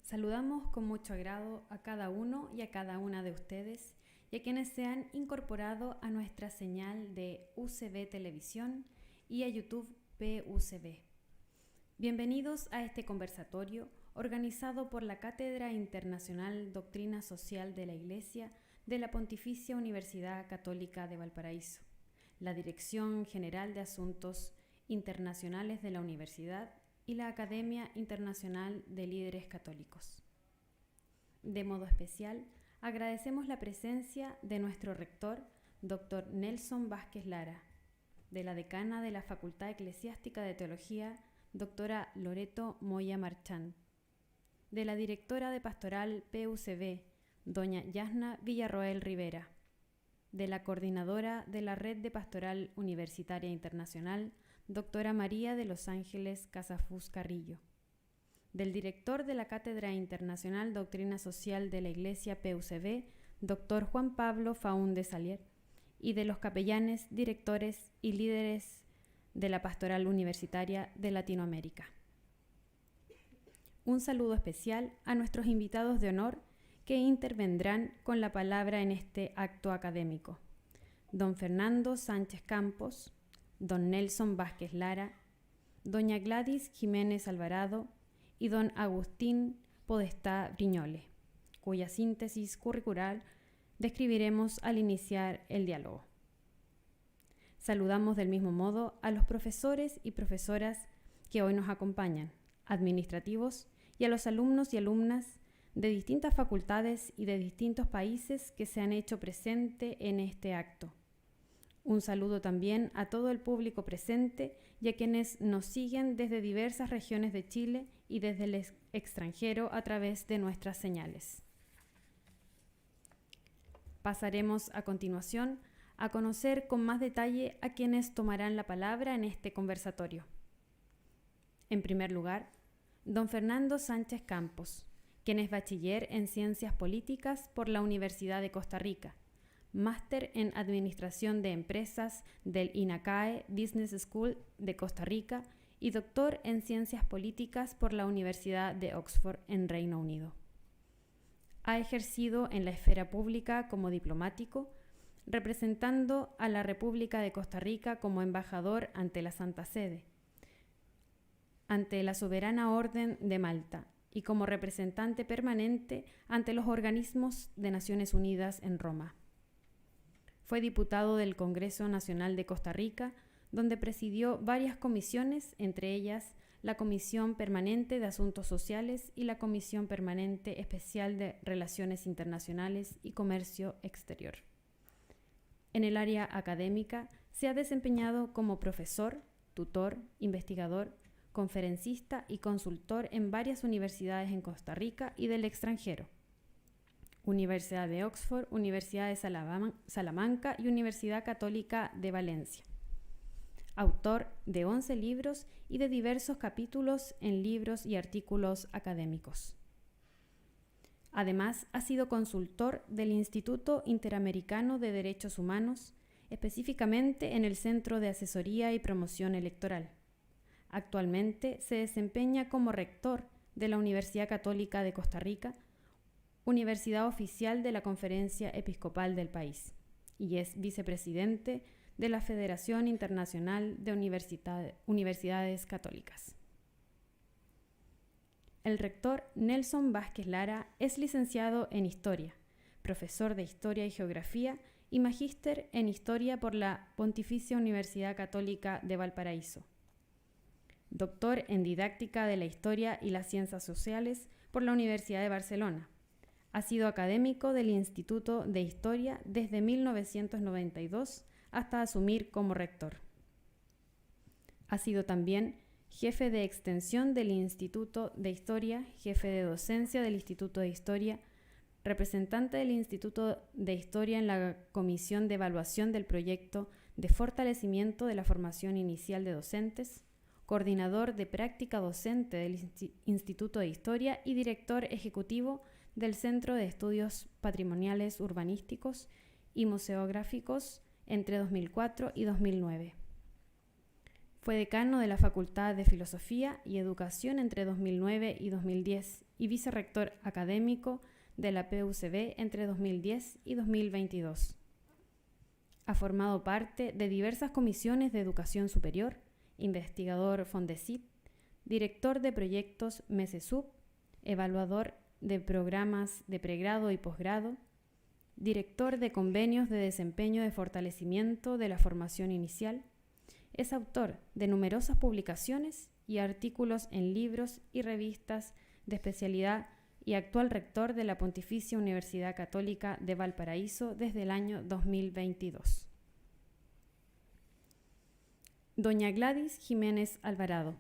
Saludamos con mucho agrado a cada uno y a cada una de ustedes y a quienes se han incorporado a nuestra señal de UCB Televisión y a YouTube PUCB. Bienvenidos a este conversatorio organizado por la Cátedra Internacional Doctrina Social de la Iglesia de la Pontificia Universidad Católica de Valparaíso, la Dirección General de Asuntos Internacionales de la Universidad y la Academia Internacional de Líderes Católicos. De modo especial, agradecemos la presencia de nuestro rector, Dr. Nelson Vázquez Lara, de la decana de la Facultad Eclesiástica de Teología, Dra. Loreto Moya Marchán, de la directora de Pastoral PUCB, Doña Yasna Villarroel Rivera, de la coordinadora de la Red de Pastoral Universitaria Internacional, Dra. María de los Ángeles Casafús Carrillo, del director de la Cátedra Internacional Doctrina Social de la Iglesia PUCB, Dr. Juan Pablo Faúndez Salier, y de los capellanes, directores y líderes de la Pastoral Universitaria de Latinoamérica. Un saludo especial a nuestros invitados de honor que intervendrán con la palabra en este acto académico: don Fernando Sánchez Campos, don Nelson Vázquez Lara, doña Gladys Jiménez Alvarado y don Agustín Podestá Briñole, cuya síntesis curricular describiremos al iniciar el diálogo. Saludamos del mismo modo a los profesores y profesoras que hoy nos acompañan, administrativos, y a los alumnos y alumnas de distintas facultades y de distintos países que se han hecho presente en este acto. Un saludo también a todo el público presente y a quienes nos siguen desde diversas regiones de Chile y desde el extranjero a través de nuestras señales. Pasaremos a continuación a conocer con más detalle a quienes tomarán la palabra en este conversatorio. En primer lugar, don Fernando Sánchez Campos, quien es bachiller en Ciencias Políticas por la Universidad de Costa Rica, máster en Administración de Empresas del INACAE Business School de Costa Rica y doctor en Ciencias Políticas por la Universidad de Oxford en Reino Unido. Ha ejercido en la esfera pública como diplomático, representando a la República de Costa Rica como embajador ante la Santa Sede, ante la Soberana Orden de Malta y como representante permanente ante los organismos de Naciones Unidas en Roma. Fue diputado del Congreso Nacional de Costa Rica, donde presidió varias comisiones, entre ellas la Comisión Permanente de Asuntos Sociales y la Comisión Permanente Especial de Relaciones Internacionales y Comercio Exterior. En el área académica se ha desempeñado como profesor, tutor, investigador, conferencista y consultor en varias universidades en Costa Rica y del extranjero: Universidad de Oxford, Universidad de Salamanca y Universidad Católica de Valencia. Autor de 11 libros y de diversos capítulos en libros y artículos académicos. Además, ha sido consultor del Instituto Interamericano de Derechos Humanos, específicamente en el Centro de Asesoría y Promoción Electoral. Actualmente se desempeña como rector de la Universidad Católica de Costa Rica, universidad oficial de la Conferencia Episcopal del país, y es vicepresidente de la Federación Internacional de Universidades Católicas. El rector Nelson Vázquez Lara es licenciado en Historia, profesor de Historia y Geografía y magíster en Historia por la Pontificia Universidad Católica de Valparaíso. Doctor en Didáctica de la Historia y las Ciencias Sociales por la Universidad de Barcelona. Ha sido académico del Instituto de Historia desde 1992 hasta asumir como rector. Ha sido también jefe de extensión del Instituto de Historia, jefe de docencia del Instituto de Historia, representante del Instituto de Historia en la Comisión de Evaluación del Proyecto de Fortalecimiento de la Formación Inicial de Docentes, coordinador de práctica docente del Instituto de Historia y director ejecutivo del Centro de Estudios Patrimoniales Urbanísticos y Museográficos entre 2004 y 2009. Fue decano de la Facultad de Filosofía y Educación entre 2009 y 2010 y vicerrector académico de la PUCB entre 2010 y 2022. Ha formado parte de diversas comisiones de educación superior, investigador Fondesit, director de proyectos MESESUB, evaluador de programas de pregrado y posgrado, director de convenios de desempeño de fortalecimiento de la formación inicial. Es autor de numerosas publicaciones y artículos en libros y revistas de especialidad y actual rector de la Pontificia Universidad Católica de Valparaíso desde el año 2022. Doña Gladys Jiménez Alvarado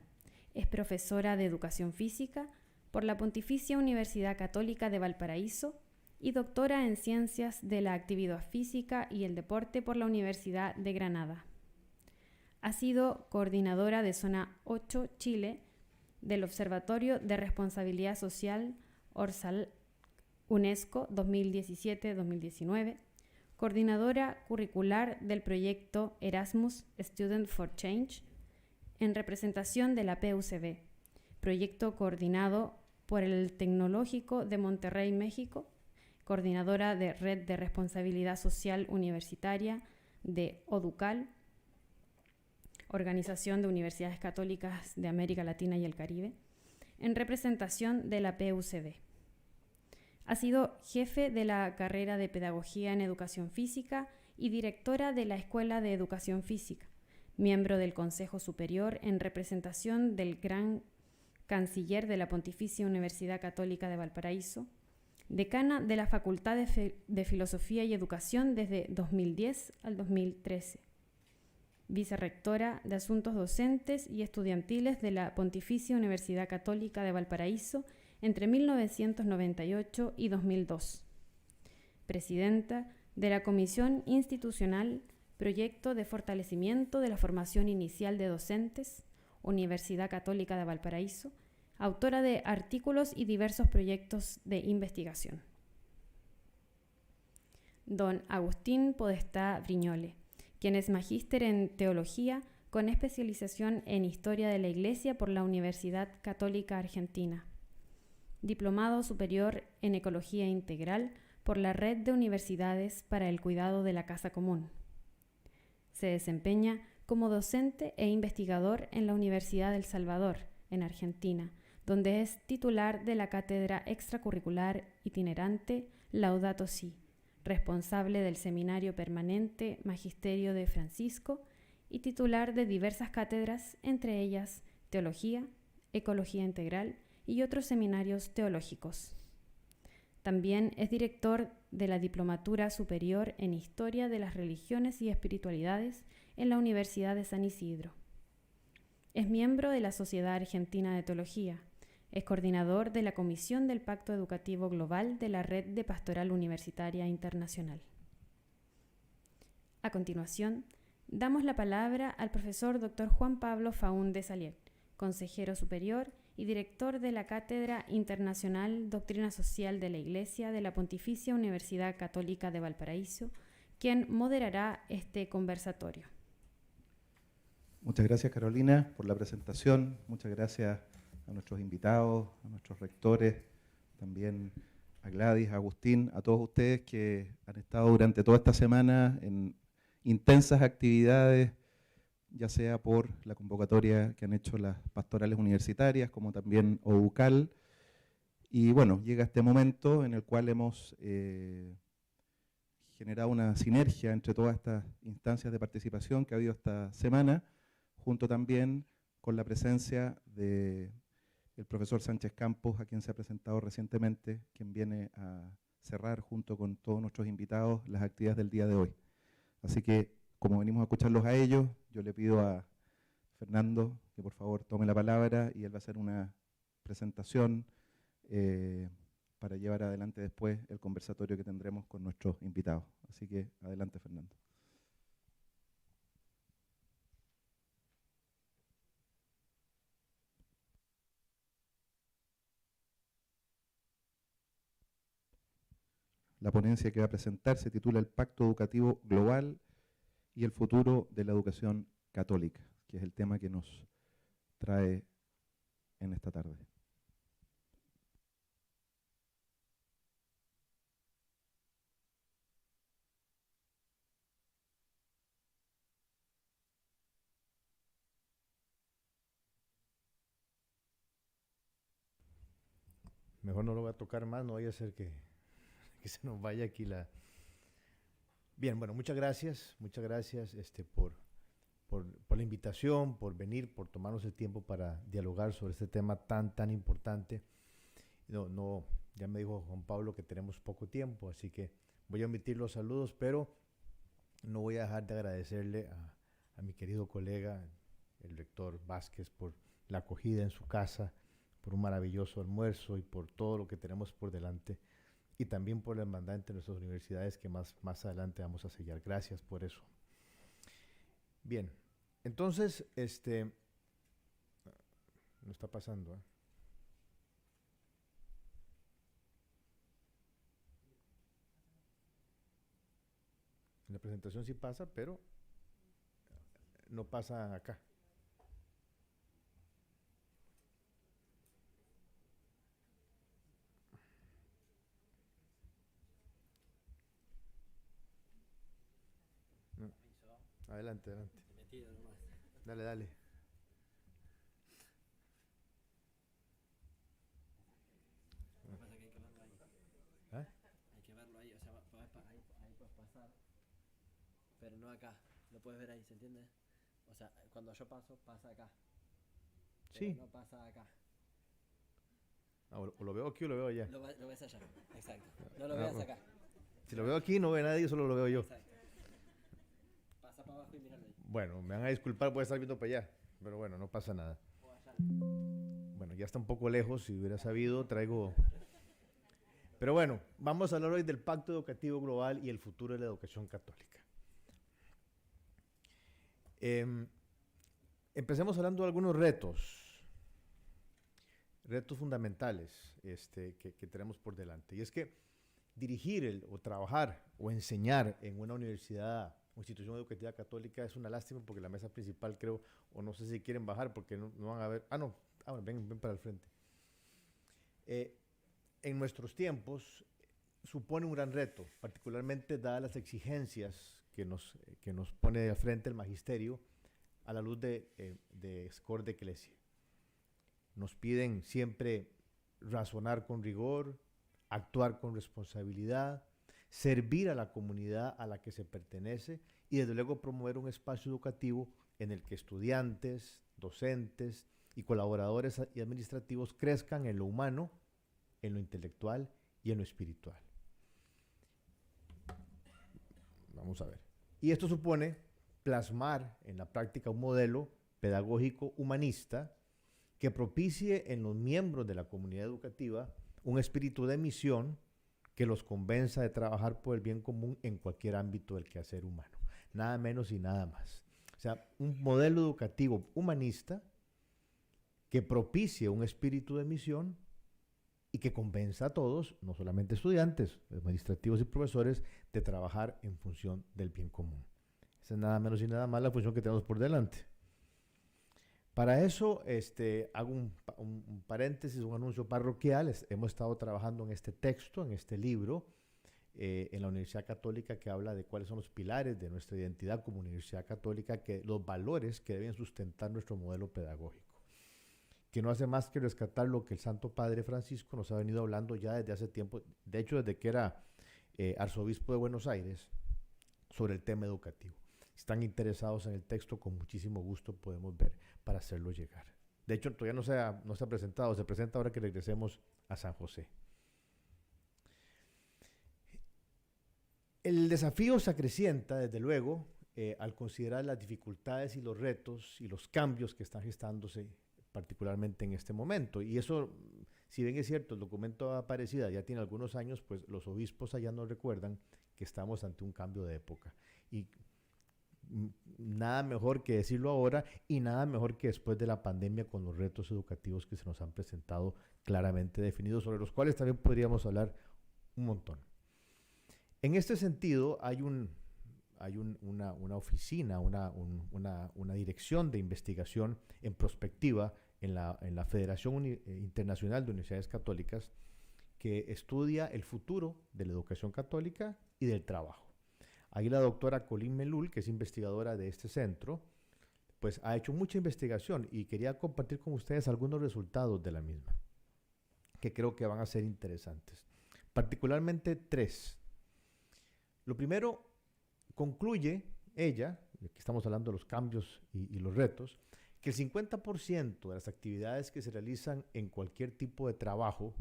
es profesora de Educación Física por la Pontificia Universidad Católica de Valparaíso y doctora en Ciencias de la Actividad Física y el Deporte por la Universidad de Granada. Ha sido coordinadora de Zona 8 Chile del Observatorio de Responsabilidad Social Orsal UNESCO 2017-2019, coordinadora curricular del proyecto Erasmus Student for Change en representación de la PUCB, proyecto coordinado por el Tecnológico de Monterrey, México, coordinadora de Red de Responsabilidad Social Universitaria de ODUCAL, Organización de Universidades Católicas de América Latina y el Caribe, en representación de la PUCB. Ha sido jefe de la carrera de Pedagogía en Educación Física y directora de la Escuela de Educación Física, miembro del Consejo Superior en representación del Gran Canciller de la Pontificia Universidad Católica de Valparaíso, decana de la Facultad de Filosofía y Educación desde 2010 al 2013, vicerrectora de Asuntos Docentes y Estudiantiles de la Pontificia Universidad Católica de Valparaíso entre 1998 y 2002, presidenta de la Comisión Institucional Proyecto de Fortalecimiento de la Formación Inicial de Docentes, Universidad Católica de Valparaíso, autora de artículos y diversos proyectos de investigación. Don Agustín Podestá Briñole, quien es magíster en Teología con especialización en Historia de la Iglesia por la Universidad Católica Argentina, diplomado superior en Ecología Integral por la Red de Universidades para el Cuidado de la Casa Común. Se desempeña como docente e investigador en la Universidad del Salvador, en Argentina, donde es titular de la cátedra extracurricular itinerante Laudato Si, responsable del Seminario Permanente Magisterio de Francisco y titular de diversas cátedras, entre ellas Teología, Ecología Integral y otros seminarios teológicos. También es director de la Diplomatura Superior en Historia de las Religiones y Espiritualidades en la Universidad de San Isidro. Es miembro de la Sociedad Argentina de Teología. Es coordinador de la Comisión del Pacto Educativo Global de la Red de Pastoral Universitaria Internacional. A continuación, damos la palabra al profesor Dr. Juan Pablo Faúndez Alier, consejero superior y director de la Cátedra Internacional Doctrina Social de la Iglesia de la Pontificia Universidad Católica de Valparaíso, quien moderará este conversatorio. Muchas gracias, Carolina, por la presentación. Muchas gracias a nuestros invitados, a nuestros rectores, también a Gladys, a Agustín, a todos ustedes que han estado durante toda esta semana en intensas actividades, ya sea por la convocatoria que han hecho las pastorales universitarias, como también ODUCAL. Y bueno, llega este momento en el cual hemos generado una sinergia entre todas estas instancias de participación que ha habido esta semana, junto también con la presencia del profesor Sánchez Campos, a quien se ha presentado recientemente, quien viene a cerrar junto con todos nuestros invitados las actividades del día de hoy. Así que, como venimos a escucharlos a ellos, yo le pido a Fernando que por favor tome la palabra y él va a hacer una presentación para llevar adelante después el conversatorio que tendremos con nuestros invitados. Así que adelante, Fernando. La ponencia que va a presentar se titula El Pacto Educativo Global y el futuro de la educación católica, que es el tema que nos trae en esta tarde. mejor no lo voy a tocar más, no vaya a ser que se nos vaya aquí la... Bien, bueno, muchas gracias por la invitación, por venir, por tomarnos el tiempo para dialogar sobre este tema tan importante. Ya me dijo Juan Pablo que tenemos poco tiempo, así que voy a omitir los saludos, pero no voy a dejar de agradecerle a mi querido colega, el rector Vázquez, por la acogida en su casa, por un maravilloso almuerzo y por todo lo que tenemos por delante, y también por la hermandad entre nuestras universidades que más adelante vamos a sellar. Gracias por eso. Bien, entonces, no está pasando, ¿eh? En la presentación sí pasa, pero no pasa acá. No. Adelante. Dale. ¿Ah? Hay que verlo ahí, o sea, ahí puedes pasar, pero no acá. Lo puedes ver ahí, ¿se entiende? O sea, cuando yo paso, pasa acá. Pero Sí. no pasa acá. O lo veo aquí o lo veo allá. Lo ves allá, exacto. No lo veas acá. Si lo veo aquí no ve nadie, solo lo veo yo. Exacto. Pasa para abajo y míralo ahí. Bueno, me van a disculpar por estar viendo para allá, pero bueno, no pasa nada. O allá. Bueno, ya está un poco lejos, si hubiera sabido, traigo... Pero bueno, vamos a hablar hoy del Pacto Educativo Global y el futuro de la educación católica. Empecemos hablando de algunos retos fundamentales que tenemos por delante. Y es que dirigir o trabajar o enseñar en una universidad o institución educativa católica es una lástima, porque la mesa principal, creo, o no sé si quieren bajar porque no van a ver... bueno, ven para el frente. En nuestros tiempos supone un gran reto, particularmente dadas las exigencias que nos pone de frente el magisterio a la luz de Scor de Ecclesia. Nos piden siempre razonar con rigor, actuar con responsabilidad, servir a la comunidad a la que se pertenece y desde luego promover un espacio educativo en el que estudiantes, docentes y colaboradores y administrativos crezcan en lo humano, en lo intelectual y en lo espiritual. Vamos a ver. Y esto supone plasmar en la práctica un modelo pedagógico humanista que propicie en los miembros de la comunidad educativa un espíritu de misión que los convenza de trabajar por el bien común en cualquier ámbito del quehacer humano. Nada menos y nada más. O sea, un modelo educativo humanista que propicie un espíritu de misión y que convenza a todos, no solamente estudiantes, administrativos y profesores, de trabajar en función del bien común. Esa es nada menos y nada más la función que tenemos por delante. Para eso hago un paréntesis, un anuncio parroquial. Hemos estado trabajando en este texto, en este libro, en la Universidad Católica, que habla de cuáles son los pilares de nuestra identidad como Universidad Católica, los valores que deben sustentar nuestro modelo pedagógico, que no hace más que rescatar lo que el Santo Padre Francisco nos ha venido hablando ya desde hace tiempo, de hecho desde que era arzobispo de Buenos Aires, sobre el tema educativo. Si están interesados en el texto, con muchísimo gusto podemos ver para hacerlo llegar. De hecho, todavía no se ha presentado, se presenta ahora que regresemos a San José. El desafío se acrecienta, desde luego, al considerar las dificultades y los retos y los cambios que están gestándose particularmente en este momento. Y eso, si bien es cierto, el documento Aparecida ya tiene algunos años, pues los obispos allá nos recuerdan que estamos ante un cambio de época. Y nada mejor que decirlo ahora y nada mejor que después de la pandemia, con los retos educativos que se nos han presentado claramente definidos, sobre los cuales también podríamos hablar un montón. En este sentido, hay una oficina, una dirección de investigación en prospectiva en la Federación Internacional de Universidades Católicas, que estudia el futuro de la educación católica y del trabajo. Ahí la doctora Colleen Melul, que es investigadora de este centro, pues ha hecho mucha investigación y quería compartir con ustedes algunos resultados de la misma, que creo que van a ser interesantes. Particularmente 3. Lo primero, concluye ella, aquí estamos hablando de los cambios y los retos, que el 50% de las actividades que se realizan en cualquier tipo de trabajo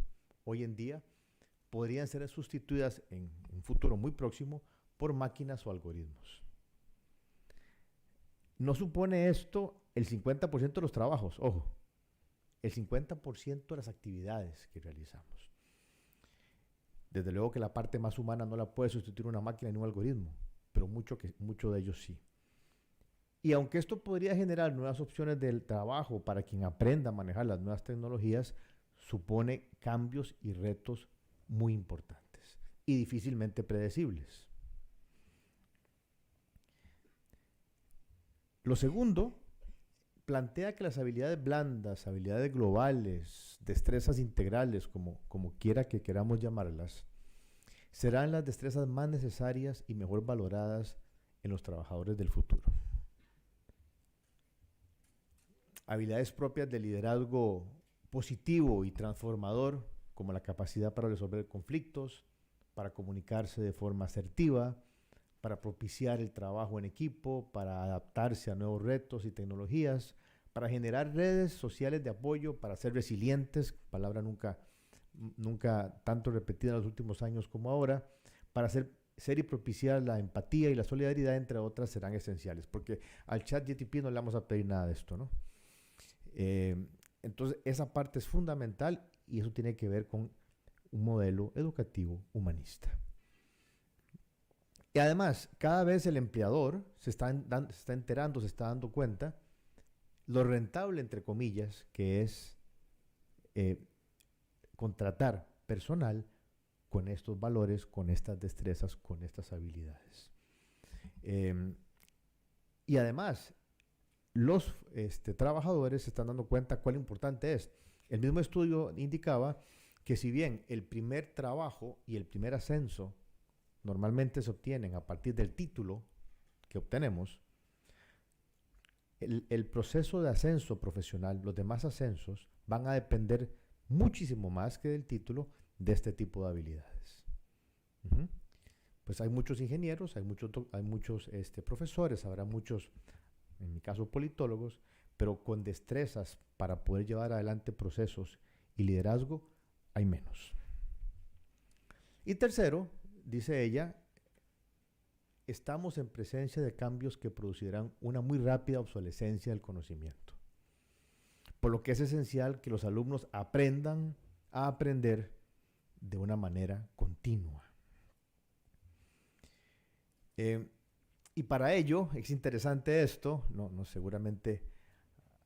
hoy en día podrían ser sustituidas en un futuro muy próximo por máquinas o algoritmos. No supone esto el 50% de los trabajos, ojo, el 50% de las actividades que realizamos. Desde luego que la parte más humana no la puede sustituir una máquina ni un algoritmo, pero mucho de ellos sí. Y aunque esto podría generar nuevas opciones del trabajo para quien aprenda a manejar las nuevas tecnologías, supone cambios y retos muy importantes y difícilmente predecibles. Lo segundo, plantea que las habilidades blandas, habilidades globales, destrezas integrales, como quiera que queramos llamarlas, serán las destrezas más necesarias y mejor valoradas en los trabajadores del futuro. Habilidades propias de liderazgo positivo y transformador, como la capacidad para resolver conflictos, para comunicarse de forma asertiva, para propiciar el trabajo en equipo, para adaptarse a nuevos retos y tecnologías, para generar redes sociales de apoyo, para ser resilientes, palabra nunca tanto repetida en los últimos años como ahora, para ser y propiciar la empatía y la solidaridad, entre otras, serán esenciales, porque al ChatGPT no le vamos a pedir nada de esto, ¿no? Entonces, esa parte es fundamental y eso tiene que ver con un modelo educativo humanista. Y además, cada vez el empleador se está dando cuenta lo rentable, entre comillas, que es contratar personal con estos valores, con estas destrezas, con estas habilidades. Y además, los trabajadores se están dando cuenta cuál importante es. El mismo estudio indicaba que si bien el primer trabajo y el primer ascenso normalmente se obtienen a partir del título que obtenemos, el proceso de ascenso profesional, los demás ascensos, van a depender muchísimo más que del título de este tipo de habilidades. Pues hay muchos ingenieros, hay muchos profesores, habrá muchos, en mi caso, politólogos, pero con destrezas para poder llevar adelante procesos y liderazgo hay menos. Y tercero, dice ella, estamos en presencia de cambios que producirán una muy rápida obsolescencia del conocimiento, por lo que es esencial que los alumnos aprendan a aprender de una manera continua. Y para ello es interesante esto, no seguramente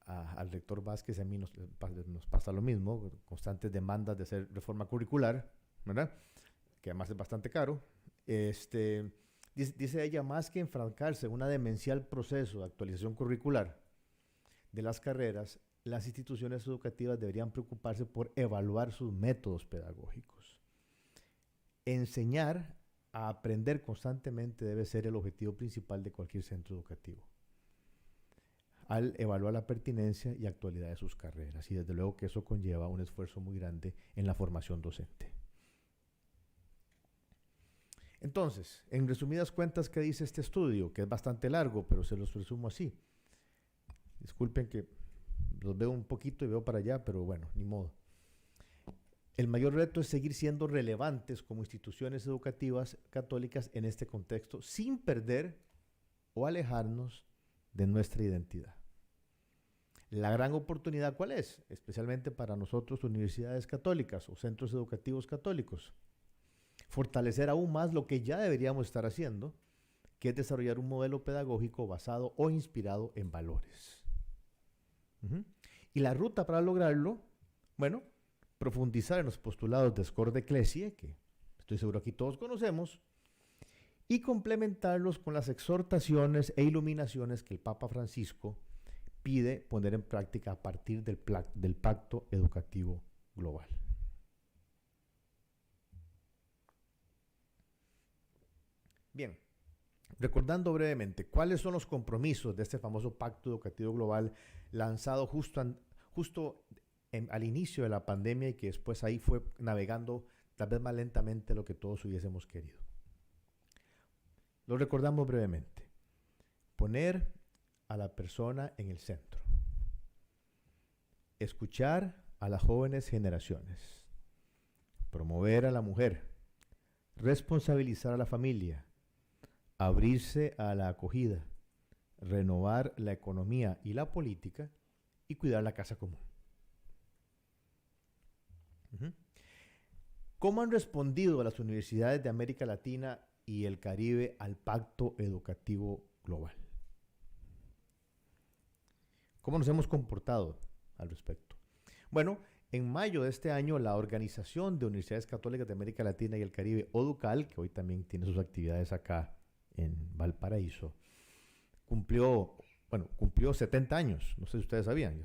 al rector Vázquez y a mí nos pasa lo mismo, constantes demandas de hacer reforma curricular, ¿verdad? Que además es bastante caro. Dice ella, más que enfrancarse en un demencial proceso de actualización curricular de las carreras, las instituciones educativas deberían preocuparse por evaluar sus métodos pedagógicos. Enseñar a aprender constantemente debe ser el objetivo principal de cualquier centro educativo, al evaluar la pertinencia y actualidad de sus carreras. Y desde luego que eso conlleva un esfuerzo muy grande en la formación docente. Entonces, en resumidas cuentas, ¿qué dice este estudio? Que es bastante largo, pero se los resumo así. Disculpen que los veo un poquito y veo para allá, pero bueno, ni modo. El mayor reto es seguir siendo relevantes como instituciones educativas católicas en este contexto, sin perder o alejarnos de nuestra identidad. La gran oportunidad, ¿cuál es? Especialmente para nosotros, universidades católicas o centros educativos católicos. Fortalecer aún más lo que ya deberíamos estar haciendo, que es desarrollar un modelo pedagógico basado o inspirado en valores. Y la ruta para lograrlo, bueno, profundizar en los postulados de Scor de Ecclesiae, que estoy seguro aquí todos conocemos, y complementarlos con las exhortaciones e iluminaciones que el Papa Francisco pide poner en práctica a partir del Pacto Educativo Global. Bien, recordando brevemente, ¿cuáles son los compromisos de este famoso Pacto Educativo Global lanzado justo al inicio de la pandemia y que después ahí fue navegando tal vez más lentamente de lo que todos hubiésemos querido. Lo recordamos brevemente. Poner a la persona en el centro. Escuchar a las jóvenes generaciones. Promover a la mujer. Responsabilizar a la familia. Abrirse a la acogida. Renovar la economía y la política y cuidar la casa común. ¿Cómo han respondido las universidades de América Latina y el Caribe al Pacto Educativo Global? ¿Cómo nos hemos comportado al respecto? Bueno, en mayo de este año, la Organización de Universidades Católicas de América Latina y el Caribe, ODUCAL, que hoy también tiene sus actividades acá en Valparaíso, cumplió 70 años. No sé si ustedes sabían,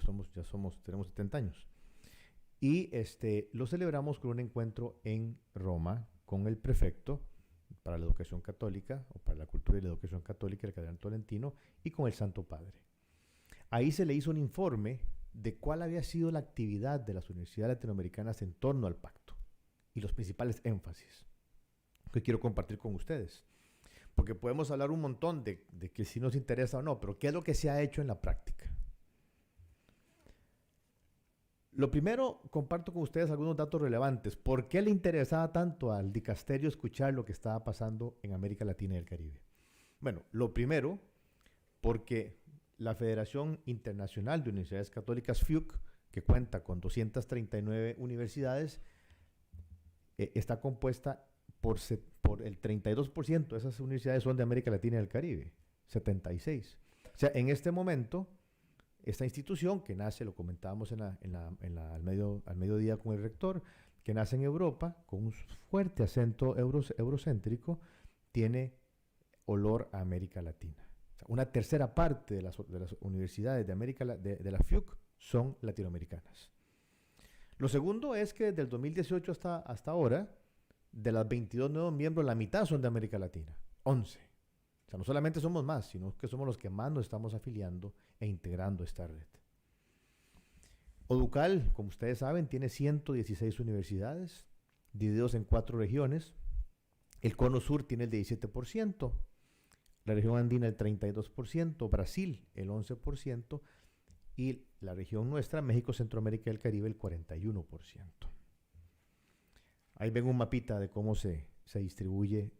tenemos 70 años. Y lo celebramos con un encuentro en Roma con el prefecto para la educación católica, o para la cultura y la educación católica, el cardenal Tolentino, y con el Santo Padre. Ahí se le hizo un informe de cuál había sido la actividad de las universidades latinoamericanas en torno al pacto y los principales énfasis que quiero compartir con ustedes. Porque podemos hablar un montón de que si nos interesa o no, pero ¿qué es lo que se ha hecho en la práctica? Lo primero, comparto con ustedes algunos datos relevantes. ¿Por qué le interesaba tanto al dicasterio escuchar lo que estaba pasando en América Latina y el Caribe? Bueno, lo primero, porque la Federación Internacional de Universidades Católicas, FIUC, que cuenta con 239 universidades, está compuesta por el 32% de esas universidades son de América Latina y el Caribe, 76. O sea, en este momento, esta institución que nace, lo comentábamos al mediodía con el rector, que nace en Europa, con un fuerte acento eurocéntrico, tiene olor a América Latina. O sea, una tercera parte de las universidades de la FIUC son latinoamericanas. Lo segundo es que desde el 2018 hasta ahora, de las 22 nuevos miembros, la mitad son de América Latina, 11. O sea, no solamente somos más, sino que somos los que más nos estamos afiliando e integrando esta red. ODUCAL, como ustedes saben, tiene 116 universidades, divididos en 4 regiones. El Cono Sur tiene el 17%, la región andina el 32%, Brasil el 11% y la región nuestra, México, Centroamérica y el Caribe, el 41%. Ahí ven un mapita de cómo se distribuye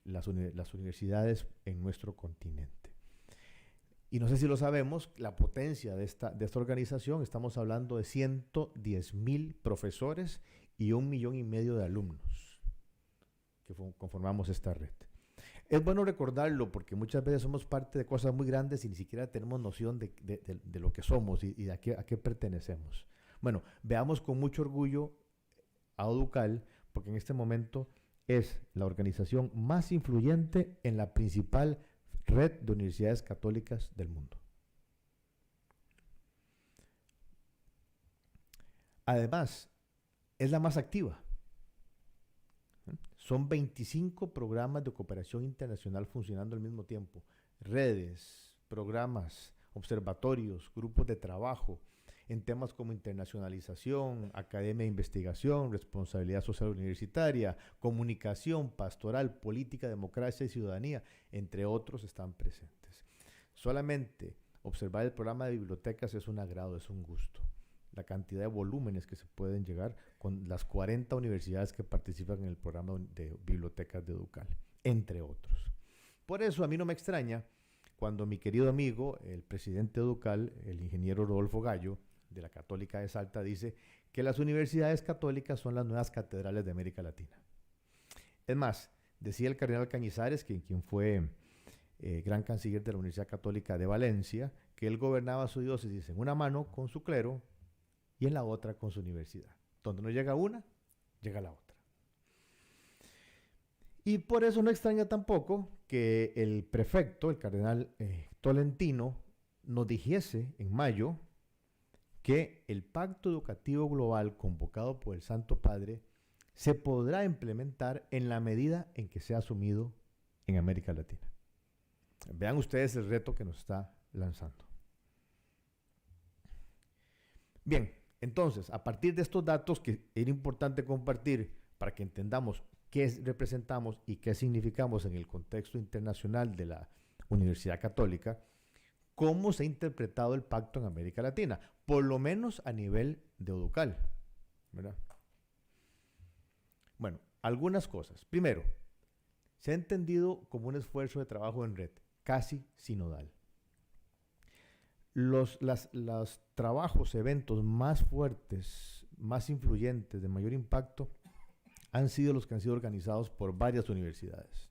las universidades en nuestro continente. Y no sé si lo sabemos, la potencia de esta organización, estamos hablando de 110,000 profesores y 1,5 millones de alumnos que conformamos esta red. Es bueno recordarlo porque muchas veces somos parte de cosas muy grandes y ni siquiera tenemos noción de lo que somos y a qué pertenecemos. Bueno, veamos con mucho orgullo a ODUCAL, porque en este momento es la organización más influyente en la principal red de universidades católicas del mundo. Además, es la más activa. Son 25 programas de cooperación internacional funcionando al mismo tiempo. Redes, programas, observatorios, grupos de trabajo en temas como internacionalización, academia de investigación, responsabilidad social universitaria, comunicación, pastoral, política, democracia y ciudadanía, entre otros, están presentes. Solamente observar el programa de bibliotecas es un agrado, es un gusto. La cantidad de volúmenes que se pueden llegar con las 40 universidades que participan en el programa de bibliotecas de ODUCAL, entre otros. Por eso a mí no me extraña cuando mi querido amigo, el presidente de ODUCAL, el ingeniero Rodolfo Gallo, de la Católica de Salta, dice que las universidades católicas son las nuevas catedrales de América Latina. Es más, decía el cardenal Cañizares, quien fue gran canciller de la Universidad Católica de Valencia, que él gobernaba su diócesis en una mano con su clero y en la otra con su universidad. Donde no llega una, llega la otra. Y por eso no extraña tampoco que el prefecto, el cardenal Tolentino, nos dijese en mayo que el Pacto Educativo Global convocado por el Santo Padre se podrá implementar en la medida en que sea asumido en América Latina. Vean ustedes el reto que nos está lanzando. Bien, Entonces, a partir de estos datos que era importante compartir para que entendamos qué representamos y qué significamos en el contexto internacional de la Universidad Católica, cómo se ha interpretado el pacto en América Latina, por lo menos a nivel de ODUCAL, ¿verdad? Bueno, algunas cosas. Primero, se ha entendido como un esfuerzo de trabajo en red, casi sinodal. Los trabajos, eventos más fuertes, más influyentes, de mayor impacto, han sido los que han sido organizados por varias universidades.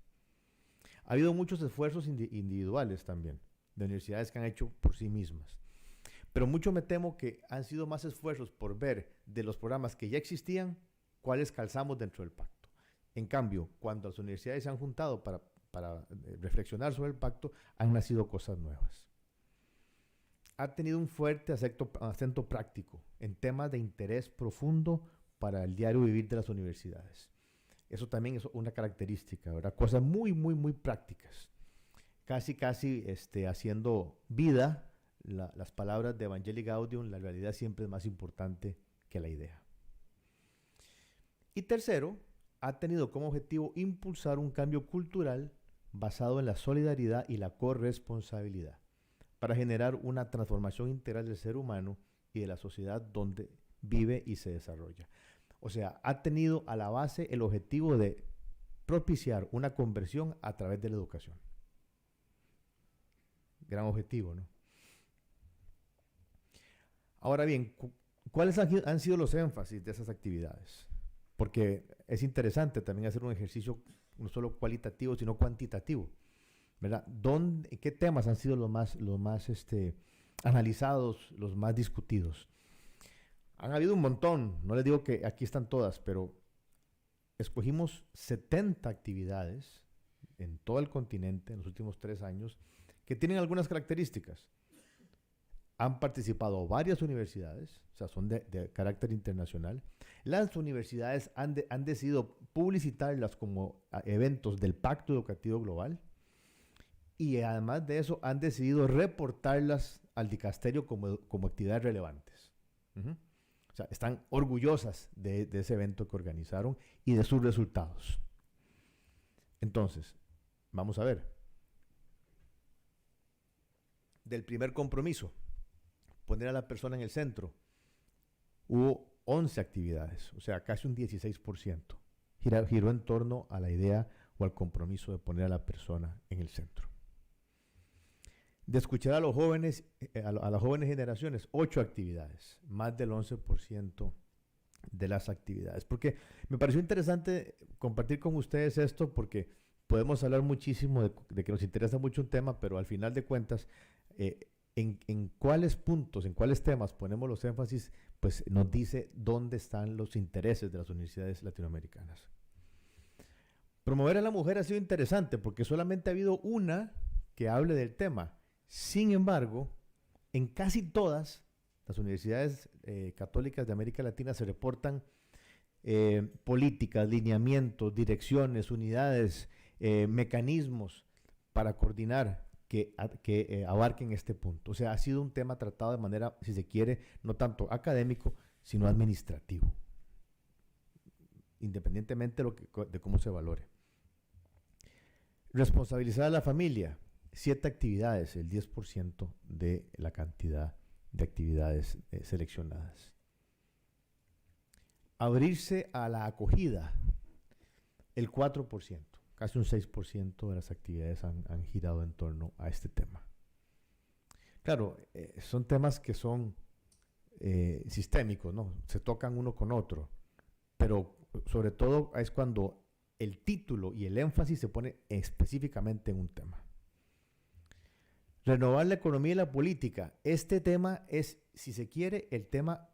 Ha habido muchos esfuerzos individuales también, de universidades que han hecho por sí mismas. Pero mucho me temo que han sido más esfuerzos por ver de los programas que ya existían, cuáles calzamos dentro del pacto. En cambio, cuando las universidades se han juntado para reflexionar sobre el pacto, han nacido cosas nuevas. Ha tenido un fuerte acento práctico en temas de interés profundo para el diario vivir de las universidades. Eso también es una característica, ¿verdad? Cosas muy, muy, muy prácticas. Casi haciendo vida las palabras de Evangelii Gaudium, la realidad siempre es más importante que la idea. Y tercero, ha tenido como objetivo impulsar un cambio cultural basado en la solidaridad y la corresponsabilidad, para generar una transformación integral del ser humano y de la sociedad donde vive y se desarrolla. O sea, ha tenido a la base el objetivo de propiciar una conversión a través de la educación. Gran objetivo, ¿no? Ahora bien, ¿cuáles han sido los énfasis de esas actividades? Porque es interesante también hacer un ejercicio no solo cualitativo, sino cuantitativo, ¿verdad? ¿Qué temas han sido los más analizados, los más discutidos? Han habido un montón, no les digo que aquí están todas, pero escogimos 70 actividades en todo el continente en los últimos 3 años que tienen algunas características. Han participado varias universidades, o sea, son de carácter internacional. Las universidades han decidido publicitarlas como eventos del Pacto Educativo Global y además de eso han decidido reportarlas al dicasterio como actividades relevantes. O sea, están orgullosas de ese evento que organizaron y de sus resultados. Entonces, vamos a ver. Del primer compromiso, poner a la persona en el centro, hubo 11 actividades, o sea, casi un 16%. Giró en torno a la idea o al compromiso de poner a la persona en el centro. De escuchar a los jóvenes, a las jóvenes generaciones, 8 actividades, más del 11% de las actividades. Porque me pareció interesante compartir con ustedes esto, porque podemos hablar muchísimo de que nos interesa mucho un tema, pero al final de cuentas, en cuáles puntos, en cuáles temas ponemos los énfasis, pues nos dice dónde están los intereses de las universidades latinoamericanas. Promover a la mujer ha sido interesante porque solamente ha habido una que hable del tema. Sin embargo, en casi todas las universidades católicas de América Latina se reportan políticas, lineamientos, direcciones, unidades, mecanismos para coordinar que abarquen este punto. O sea, ha sido un tema tratado de manera, si se quiere, no tanto académico, sino administrativo, independientemente de cómo se valore. Responsabilizar a la familia, 7 actividades, el 10% de la cantidad de actividades seleccionadas. Abrirse a la acogida, el 4%. Casi un 6% de las actividades han girado en torno a este tema. Claro, son temas que son sistémicos, ¿no? Se tocan uno con otro, pero sobre todo es cuando el título y el énfasis se pone específicamente en un tema. Renovar la economía y la política. Este tema es, si se quiere, el tema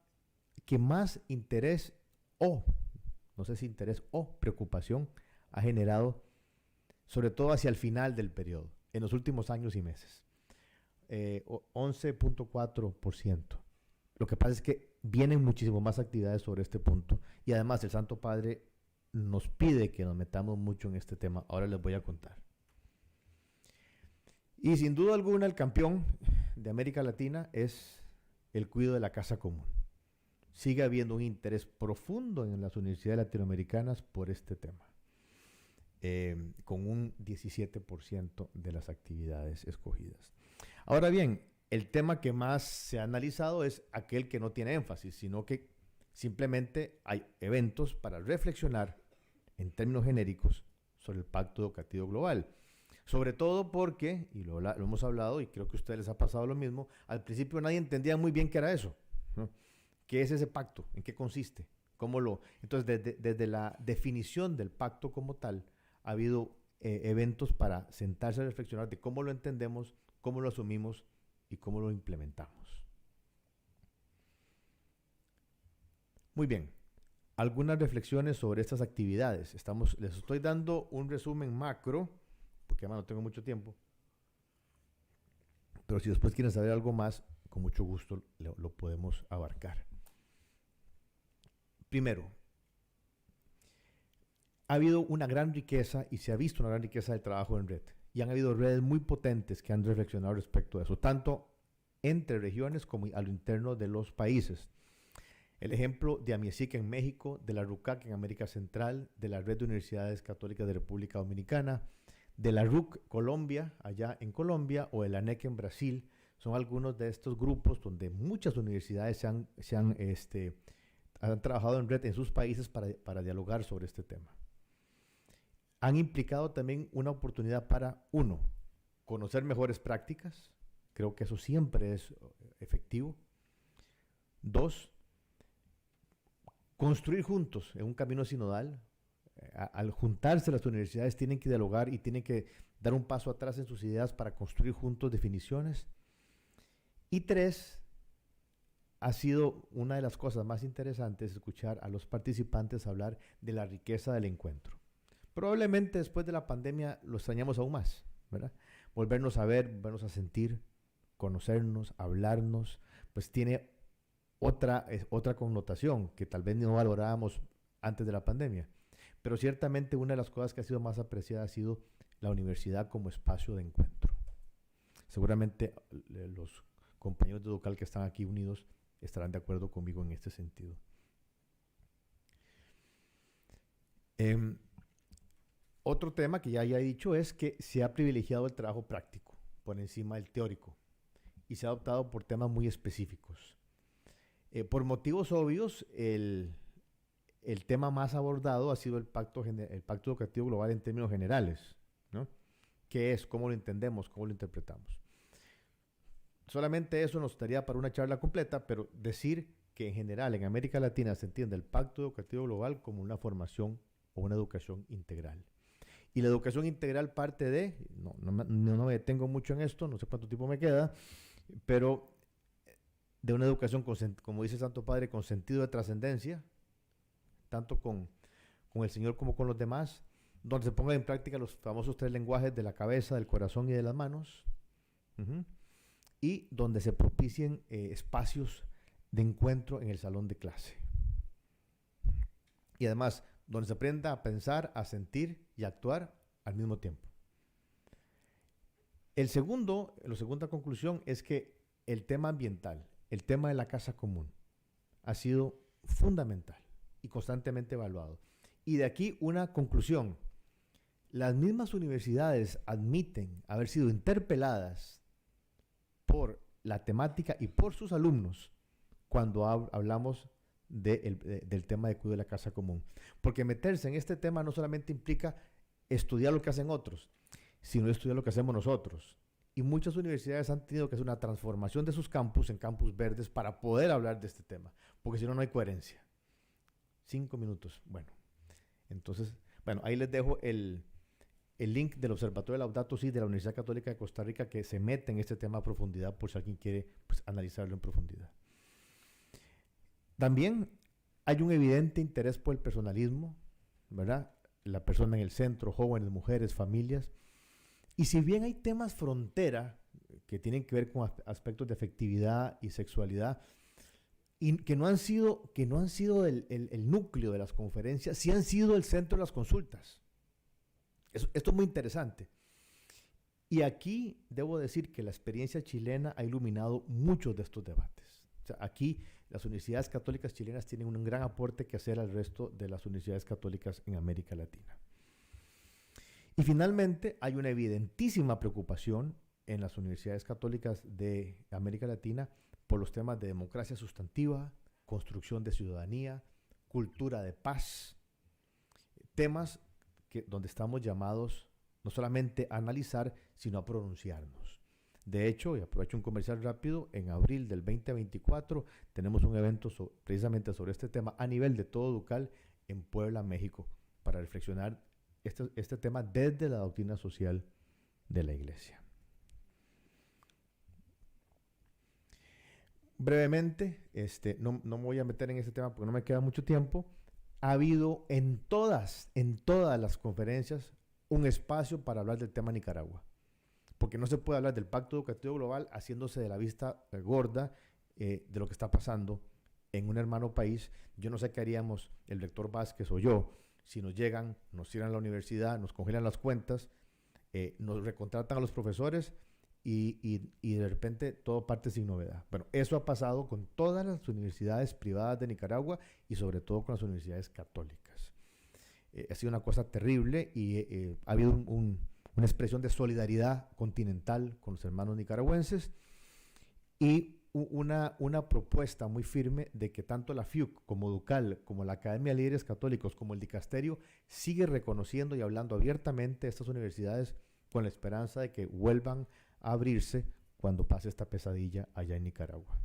que más interés no sé si interés o preocupación ha generado, sobre todo hacia el final del periodo, en los últimos años y meses. 11.4%. Lo que pasa es que vienen muchísimo más actividades sobre este punto y además el Santo Padre nos pide que nos metamos mucho en este tema. Ahora les voy a contar. Y sin duda alguna el campeón de América Latina es el cuidado de la casa común. sigue habiendo un interés profundo en las universidades latinoamericanas por este tema, con un 17% de las actividades escogidas. Ahora bien, el tema que más se ha analizado es aquel que no tiene énfasis, sino que simplemente hay eventos para reflexionar en términos genéricos sobre el Pacto Educativo Global. Sobre todo porque, y lo hemos hablado, y creo que a ustedes les ha pasado lo mismo, al principio nadie entendía muy bien qué era eso, ¿no? ¿Qué es ese pacto? ¿En qué consiste? Entonces, desde la definición del pacto como tal, ha habido eventos para sentarse a reflexionar de cómo lo entendemos, cómo lo asumimos y cómo lo implementamos. Muy bien, algunas reflexiones sobre estas actividades. Les estoy dando un resumen macro, porque además no tengo mucho tiempo, pero si después quieren saber algo más, con mucho gusto lo podemos abarcar. Primero, ha habido una gran riqueza y se ha visto una gran riqueza del trabajo en red. Y han habido redes muy potentes que han reflexionado respecto a eso, tanto entre regiones como a lo interno de los países. El ejemplo de AMIESIC en México, de la RUCAC en América Central, de la Red de Universidades Católicas de República Dominicana, de la RUC Colombia, allá en Colombia, o de la ANEC en Brasil, son algunos de estos grupos donde muchas universidades han trabajado en red en sus países para dialogar sobre este tema. Han implicado también una oportunidad para, uno, conocer mejores prácticas, creo que eso siempre es efectivo. Dos, construir juntos en un camino sinodal. Al juntarse las universidades tienen que dialogar y tienen que dar un paso atrás en sus ideas para construir juntos definiciones. Y tres, ha sido una de las cosas más interesantes escuchar a los participantes hablar de la riqueza del encuentro. Probablemente después de la pandemia lo extrañamos aún más, ¿verdad? Volvernos a ver, volvernos a sentir, conocernos, hablarnos, pues tiene otra connotación que tal vez no valorábamos antes de la pandemia. Pero ciertamente una de las cosas que ha sido más apreciada ha sido la universidad como espacio de encuentro. Seguramente los compañeros de Educal que están aquí unidos estarán de acuerdo conmigo en este sentido. Otro tema que ya he dicho es que se ha privilegiado el trabajo práctico por encima del teórico y se ha optado por temas muy específicos. Por motivos obvios, el tema más abordado ha sido el Pacto Educativo Global en términos generales, ¿no? ¿Qué es? ¿Cómo lo entendemos? ¿Cómo lo interpretamos? Solamente eso nos daría para una charla completa, pero decir que en general en América Latina se entiende el Pacto Educativo Global como una formación o una educación integral. Y la educación integral parte de, no me detengo mucho en esto, no sé cuánto tiempo me queda, pero de una educación, como dice el Santo Padre, con sentido de trascendencia, tanto con el Señor como con los demás, donde se pongan en práctica los famosos 3 lenguajes de la cabeza, del corazón y de las manos, y donde se propicien espacios de encuentro en el salón de clase. Y además, donde se aprenda a pensar, a sentir y a actuar al mismo tiempo. La segunda conclusión es que el tema ambiental, el tema de la casa común, ha sido fundamental y constantemente evaluado. Y de aquí una conclusión. Las mismas universidades admiten haber sido interpeladas por la temática y por sus alumnos cuando hablamos del tema de cuidado de la casa común. Porque meterse en este tema no solamente implica estudiar lo que hacen otros, sino estudiar lo que hacemos nosotros. Y muchas universidades han tenido que hacer una transformación de sus campus en campus verdes para poder hablar de este tema, porque si no, no hay coherencia. 5 minutos. Bueno, entonces, ahí les dejo el link del Observatorio de Laudato Si de la Universidad Católica de Costa Rica que se mete en este tema a profundidad por si alguien quiere analizarlo en profundidad. También hay un evidente interés por el personalismo, ¿verdad? La persona en el centro, jóvenes, mujeres, familias. Y si bien hay temas frontera que tienen que ver con aspectos de afectividad y sexualidad, y que no han sido el núcleo de las conferencias, sí han sido el centro de las consultas. Esto es muy interesante. Y aquí debo decir que la experiencia chilena ha iluminado muchos de estos debates. O sea, aquí las universidades católicas chilenas tienen un gran aporte que hacer al resto de las universidades católicas en América Latina. Y finalmente hay una evidentísima preocupación en las universidades católicas de América Latina por los temas de democracia sustantiva, construcción de ciudadanía, cultura de paz, temas donde estamos llamados no solamente a analizar, sino a pronunciarnos. De hecho, y aprovecho un comercial rápido, en abril del 2024 tenemos un evento precisamente sobre este tema a nivel de todo Ducal en Puebla, México, para reflexionar este tema desde la doctrina social de la Iglesia. Brevemente, no me voy a meter en este tema porque no me queda mucho tiempo. Ha habido en todas las conferencias un espacio para hablar del tema Nicaragua, porque no se puede hablar del Pacto Educativo Global haciéndose de la vista gorda de lo que está pasando en un hermano país. Yo no sé qué haríamos el rector Vázquez o yo si nos llegan, nos cierran la universidad, nos congelan las cuentas, nos recontratan a los profesores y de repente todo parte sin novedad. Bueno, eso ha pasado con todas las universidades privadas de Nicaragua y sobre todo con las universidades católicas. Ha sido una cosa terrible y ha habido una expresión de solidaridad continental con los hermanos nicaragüenses y una propuesta muy firme de que tanto la FIUC como Ducal, como la Academia de Líderes Católicos, como el Dicasterio, sigue reconociendo y hablando abiertamente a estas universidades con la esperanza de que vuelvan a abrirse cuando pase esta pesadilla allá en Nicaragua.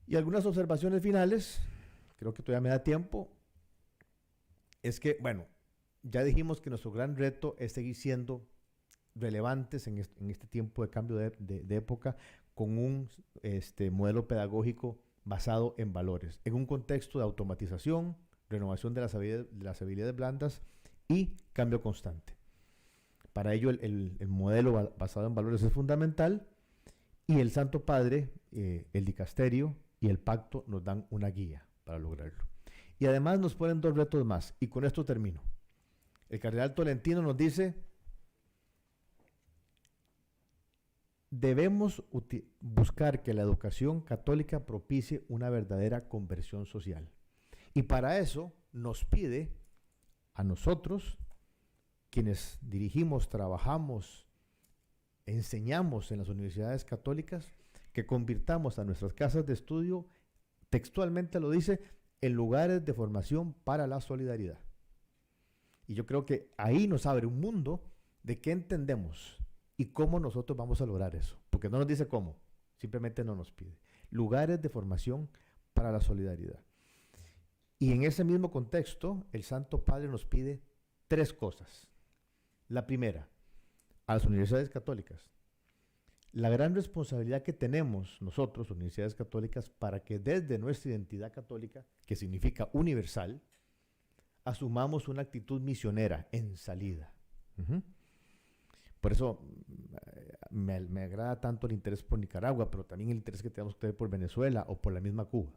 Y algunas observaciones finales, creo que todavía me da tiempo, es que, bueno, ya dijimos que nuestro gran reto es seguir siendo relevantes en este tiempo de cambio de época con un modelo pedagógico basado en valores, en un contexto de automatización, renovación de las habilidades blandas y cambio constante. Para ello el modelo basado en valores es fundamental y el Santo Padre, el Dicasterio y el Pacto nos dan una guía para lograrlo. Y además nos ponen dos retos más y con esto termino. El cardenal Tolentino nos dice: debemos buscar que la educación católica propicie una verdadera conversión social. Y para eso nos pide a nosotros, quienes dirigimos, trabajamos, enseñamos en las universidades católicas, que convirtamos a nuestras casas de estudio, textualmente lo dice, en lugares de formación para la solidaridad. Y yo creo que ahí nos abre un mundo de qué entendemos y cómo nosotros vamos a lograr eso. Porque no nos dice cómo, simplemente no nos pide. Lugares de formación para la solidaridad. Y en ese mismo contexto, el Santo Padre nos pide tres cosas. La primera, a las universidades católicas, la gran responsabilidad que tenemos nosotros, universidades católicas, para que desde nuestra identidad católica, que significa universal, asumamos una actitud misionera en salida. Por eso me agrada tanto el interés por Nicaragua, pero también el interés que tenemos que tener por Venezuela o por la misma Cuba.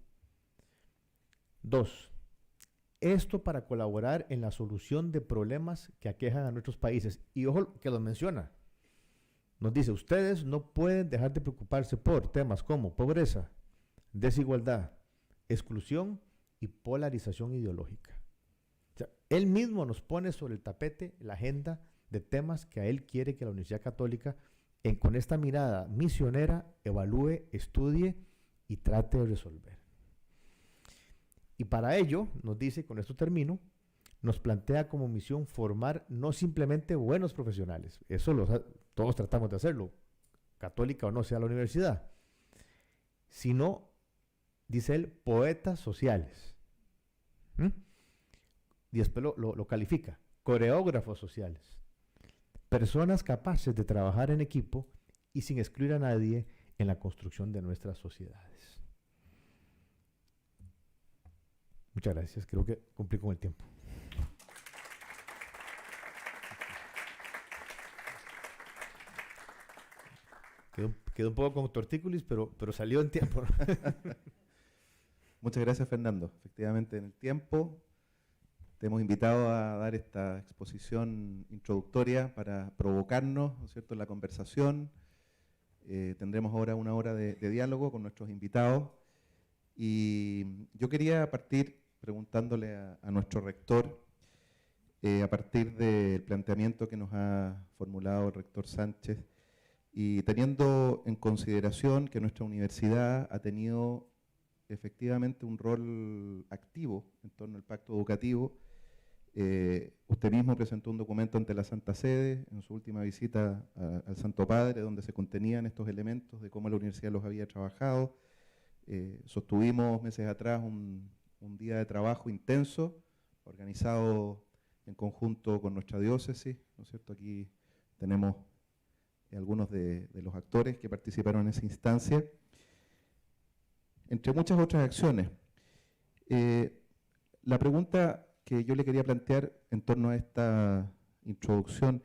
2. Esto para colaborar en la solución de problemas que aquejan a nuestros países. Y ojo que los menciona. Nos dice, ustedes no pueden dejar de preocuparse por temas como pobreza, desigualdad, exclusión y polarización ideológica. O sea, él mismo nos pone sobre el tapete la agenda de temas que a él quiere que la Universidad Católica, con esta mirada misionera, evalúe, estudie y trate de resolver. Y para ello, nos dice, con esto termino, nos plantea como misión formar no simplemente buenos profesionales, eso todos tratamos de hacerlo, católica o no sea la universidad, sino, dice él, poetas sociales. Y después lo califica, coreógrafos sociales, personas capaces de trabajar en equipo y sin excluir a nadie en la construcción de nuestras sociedades. Muchas gracias, creo que cumplí con el tiempo. Quedó un poco con tortícolis, pero salió en tiempo. Muchas gracias, Fernando. Efectivamente, en el tiempo te hemos invitado a dar esta exposición introductoria para provocarnos, ¿no es cierto?, en la conversación, Tendremos ahora una hora de diálogo con nuestros invitados y yo quería partir preguntándole a nuestro rector, a partir del planteamiento que nos ha formulado el rector Sánchez y teniendo en consideración que nuestra universidad ha tenido efectivamente un rol activo en torno al pacto educativo. Usted mismo presentó un documento ante la Santa Sede en su última visita al Santo Padre, donde se contenían estos elementos de cómo la universidad los había trabajado. Sostuvimos meses atrás un día de trabajo intenso, organizado en conjunto con nuestra diócesis, ¿no es cierto? Aquí tenemos algunos de los actores que participaron en esa instancia, entre muchas otras acciones. La pregunta que yo le quería plantear en torno a esta introducción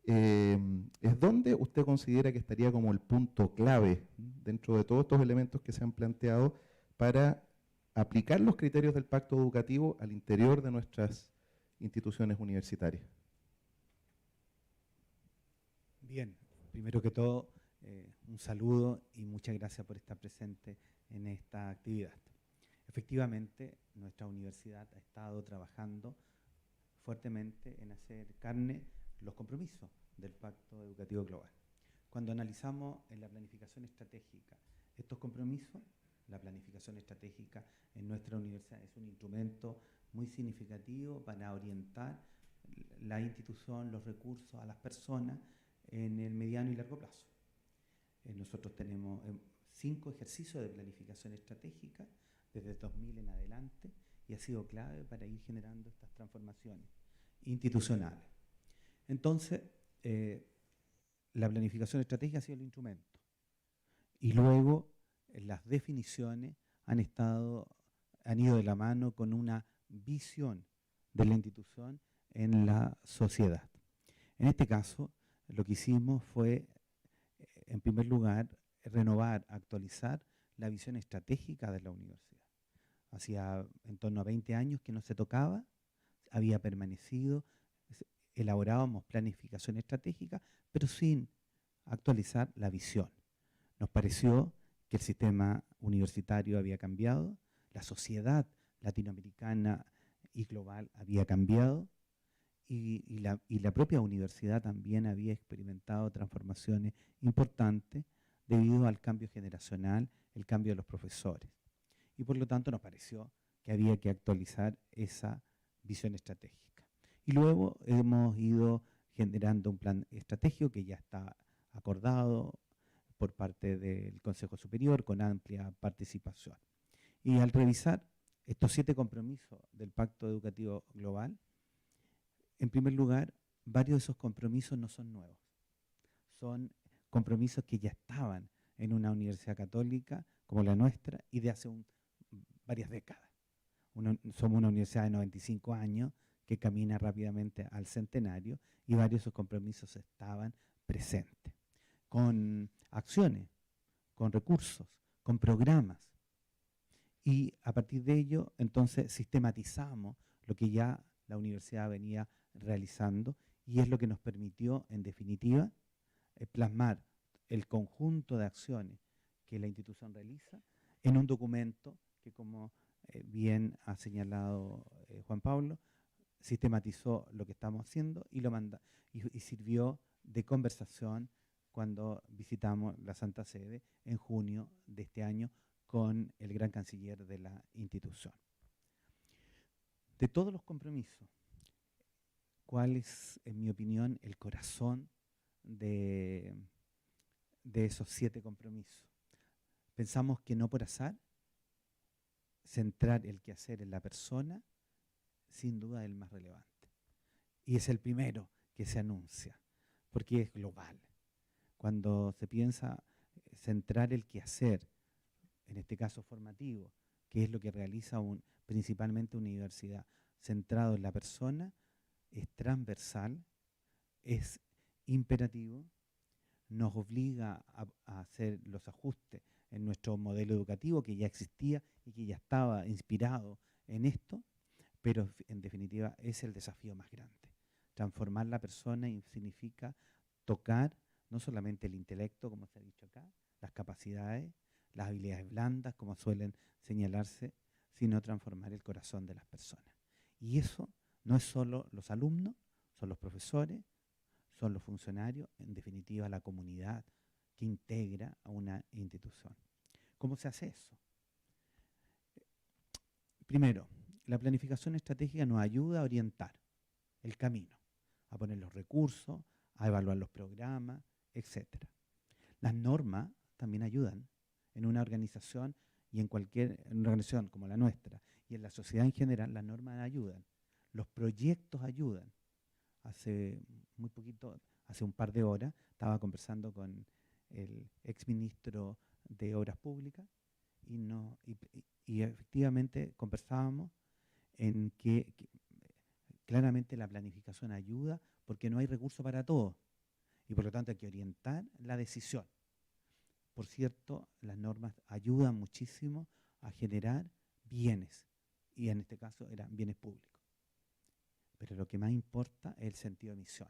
es dónde usted considera que estaría como el punto clave dentro de todos estos elementos que se han planteado para aplicar los criterios del pacto educativo al interior de nuestras instituciones universitarias. Bien, primero que todo, un saludo y muchas gracias por estar presente en esta actividad. Efectivamente, nuestra universidad ha estado trabajando fuertemente en hacer carne los compromisos del Pacto Educativo Global. Cuando analizamos en la planificación estratégica estos compromisos, la planificación estratégica en nuestra universidad es un instrumento muy significativo para orientar la institución, los recursos a las personas en el mediano y largo plazo. Nosotros tenemos 5 ejercicios de planificación estratégica desde 2000 en adelante y ha sido clave para ir generando estas transformaciones institucionales. Entonces, la planificación estratégica ha sido el instrumento y luego las definiciones han ido de la mano con una visión de la institución en la sociedad. En este caso, lo que hicimos fue, en primer lugar, renovar, actualizar la visión estratégica de la universidad. Hacía en torno a 20 años que no se tocaba, había permanecido, elaborábamos planificación estratégica, pero sin actualizar la visión. Nos pareció que el sistema universitario había cambiado, la sociedad latinoamericana y global había cambiado, y la propia universidad también había experimentado transformaciones importantes debido al cambio generacional, el cambio de los profesores. Y por lo tanto nos pareció que había que actualizar esa visión estratégica. Y luego hemos ido generando un plan estratégico que ya está acordado por parte del Consejo Superior con amplia participación. Y al revisar estos 7 compromisos del Pacto Educativo Global, en primer lugar, varios de esos compromisos no son nuevos. Son compromisos que ya estaban en una universidad católica como la nuestra y de hace varias décadas. Somos una universidad de 95 años que camina rápidamente al centenario y varios de esos compromisos estaban presentes. Con acciones, con recursos, con programas. Y a partir de ello, entonces, sistematizamos lo que ya la universidad venía realizando y es lo que nos permitió, en definitiva, plasmar el conjunto de acciones que la institución realiza en un documento que, como bien ha señalado Juan Pablo, sistematizó lo que estamos haciendo y sirvió de conversación cuando visitamos la Santa Sede en junio de este año con el gran canciller de la institución. De todos los compromisos, ¿cuál es, en mi opinión, el corazón de esos 7 compromisos? Pensamos que no por azar, centrar el quehacer en la persona, sin duda es el más relevante. Y es el primero que se anuncia, porque es global. Cuando se piensa centrar el quehacer, en este caso formativo, que es lo que realiza principalmente una universidad, centrado en la persona, es transversal, es imperativo, nos obliga a hacer los ajustes en nuestro modelo educativo que ya existía y que ya estaba inspirado en esto, pero en definitiva es el desafío más grande. Transformar la persona significa tocar no solamente el intelecto, como se ha dicho acá, las capacidades, las habilidades blandas, como suelen señalarse, sino transformar el corazón de las personas. Y eso no es solo los alumnos, son los profesores, son los funcionarios, en definitiva la comunidad que integra a una institución. ¿Cómo se hace eso? Primero, la planificación estratégica nos ayuda a orientar el camino, a poner los recursos, a evaluar los programas, etc. Las normas también ayudan en una organización y en una organización como la nuestra y en la sociedad en general. Las normas ayudan, los proyectos ayudan. Hace muy poquito, hace un par de horas, estaba conversando con el exministro de Obras Públicas y efectivamente conversábamos en que claramente la planificación ayuda porque no hay recursos para todo y por lo tanto hay que orientar la decisión. Por cierto, las normas ayudan muchísimo a generar bienes y en este caso eran bienes públicos. Pero lo que más importa es el sentido de misión.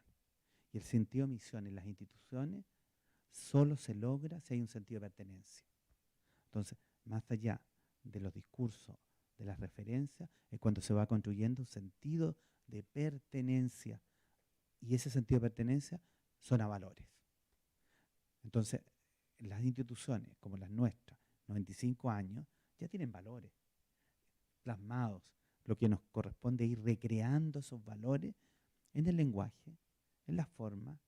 Y el sentido de misión en las instituciones solo se logra si hay un sentido de pertenencia. Entonces, más allá de los discursos, de las referencias, es cuando se va construyendo un sentido de pertenencia. Y ese sentido de pertenencia son a valores. Entonces, las instituciones como las nuestras, 95 años, ya tienen valores plasmados. Lo que nos corresponde es ir recreando esos valores en el lenguaje, en la forma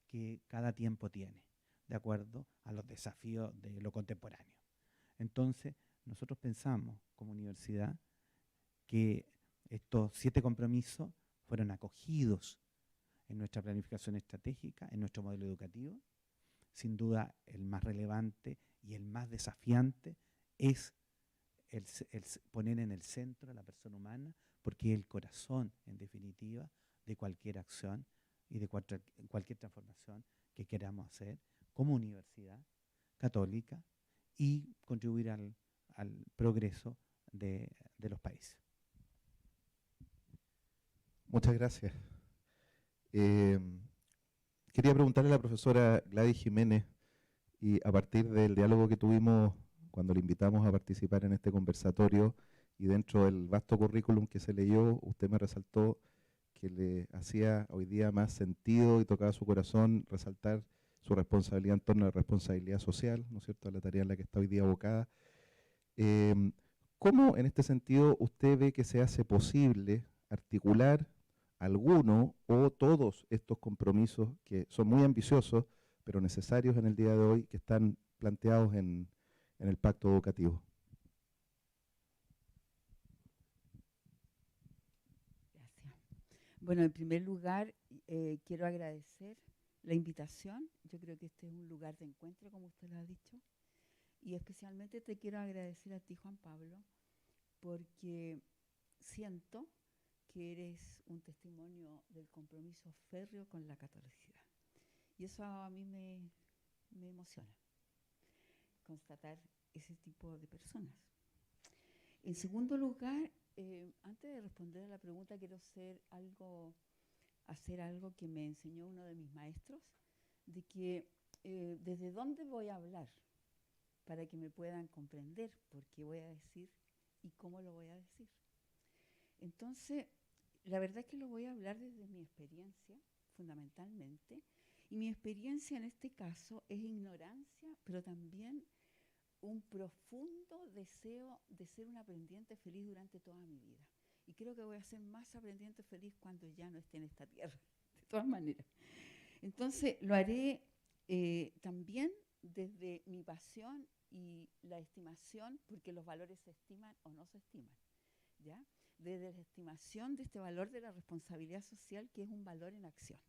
que cada tiempo tiene, de acuerdo a los desafíos de lo contemporáneo. Entonces, nosotros pensamos como universidad que estos 7 compromisos fueron acogidos en nuestra planificación estratégica, en nuestro modelo educativo. Sin duda, el más relevante y el más desafiante es el poner en el centro a la persona humana, porque es el corazón, en definitiva, de cualquier acción y de cualquier transformación que queramos hacer como universidad católica y contribuir al progreso de los países. Muchas gracias. Quería preguntarle a la profesora Gladys Jiménez, y a partir del diálogo que tuvimos cuando le invitamos a participar en este conversatorio y dentro del vasto currículum que se leyó, usted me resaltó que le hacía hoy día más sentido y tocaba su corazón resaltar su responsabilidad en torno a la responsabilidad social, ¿no es cierto?, la tarea en la que está hoy día abocada. ¿Cómo en este sentido usted ve que se hace posible articular alguno o todos estos compromisos que son muy ambiciosos, pero necesarios en el día de hoy, que están planteados en el pacto educativo? Gracias. Bueno, en primer lugar, quiero agradecer la invitación. Yo creo que este es un lugar de encuentro, como usted lo ha dicho. Y especialmente te quiero agradecer a ti, Juan Pablo, porque siento que eres un testimonio del compromiso férreo con la catolicidad. Y eso a mí me emociona, constatar ese tipo de personas. En segundo lugar, antes de responder a la pregunta, quiero hacer algo que me enseñó uno de mis maestros, de que desde dónde voy a hablar para que me puedan comprender por qué voy a decir y cómo lo voy a decir. Entonces, la verdad es que lo voy a hablar desde mi experiencia, fundamentalmente, y mi experiencia en este caso es ignorancia, pero también un profundo deseo de ser un aprendiente feliz durante toda mi vida. Y creo que voy a ser más aprendiente feliz cuando ya no esté en esta tierra, de todas maneras. Entonces, lo haré también desde mi pasión y la estimación, porque los valores se estiman o no se estiman, ¿ya? Desde la estimación de este valor de la responsabilidad social, que es un valor en acción,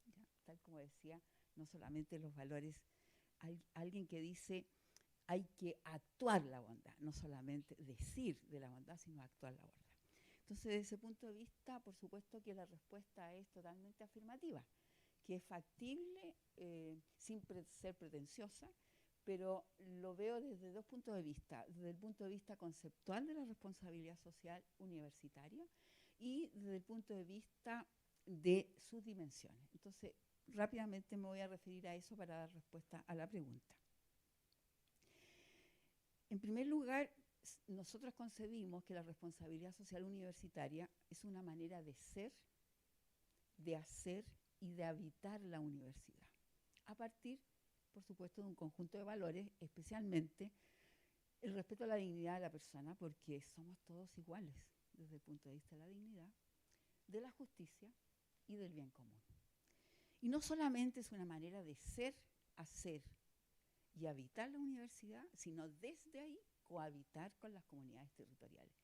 ¿ya? Tal como decía, no solamente los valores, hay alguien que dice hay que actuar la bondad, no solamente decir de la bondad, sino actuar la bondad. Entonces, desde ese punto de vista, por supuesto que la respuesta es totalmente afirmativa, que es factible sin ser pretenciosa, pero lo veo desde 2 puntos de vista. Desde el punto de vista conceptual de la responsabilidad social universitaria y desde el punto de vista de sus dimensiones. Entonces, rápidamente me voy a referir a eso para dar respuesta a la pregunta. En primer lugar, nosotros concebimos que la responsabilidad social universitaria es una manera de ser, de hacer y de habitar la universidad, a partir, por supuesto, de un conjunto de valores, especialmente el respeto a la dignidad de la persona, porque somos todos iguales desde el punto de vista de la dignidad, de la justicia y del bien común. Y no solamente es una manera de ser, hacer y habitar la universidad, sino desde ahí cohabitar con las comunidades territoriales.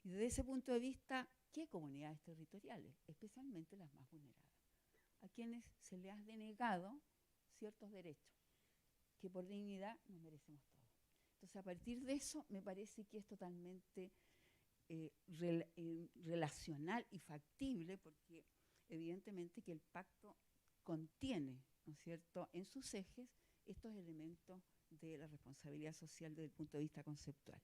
Y desde ese punto de vista, ¿qué comunidades territoriales? Especialmente las más vulneradas, a quienes se les ha denegado ciertos derechos, que por dignidad nos merecemos todos. Entonces, a partir de eso, me parece que es totalmente relacional y factible, porque evidentemente que el pacto contiene, ¿no es cierto?, en sus ejes estos elementos de la responsabilidad social desde el punto de vista conceptual.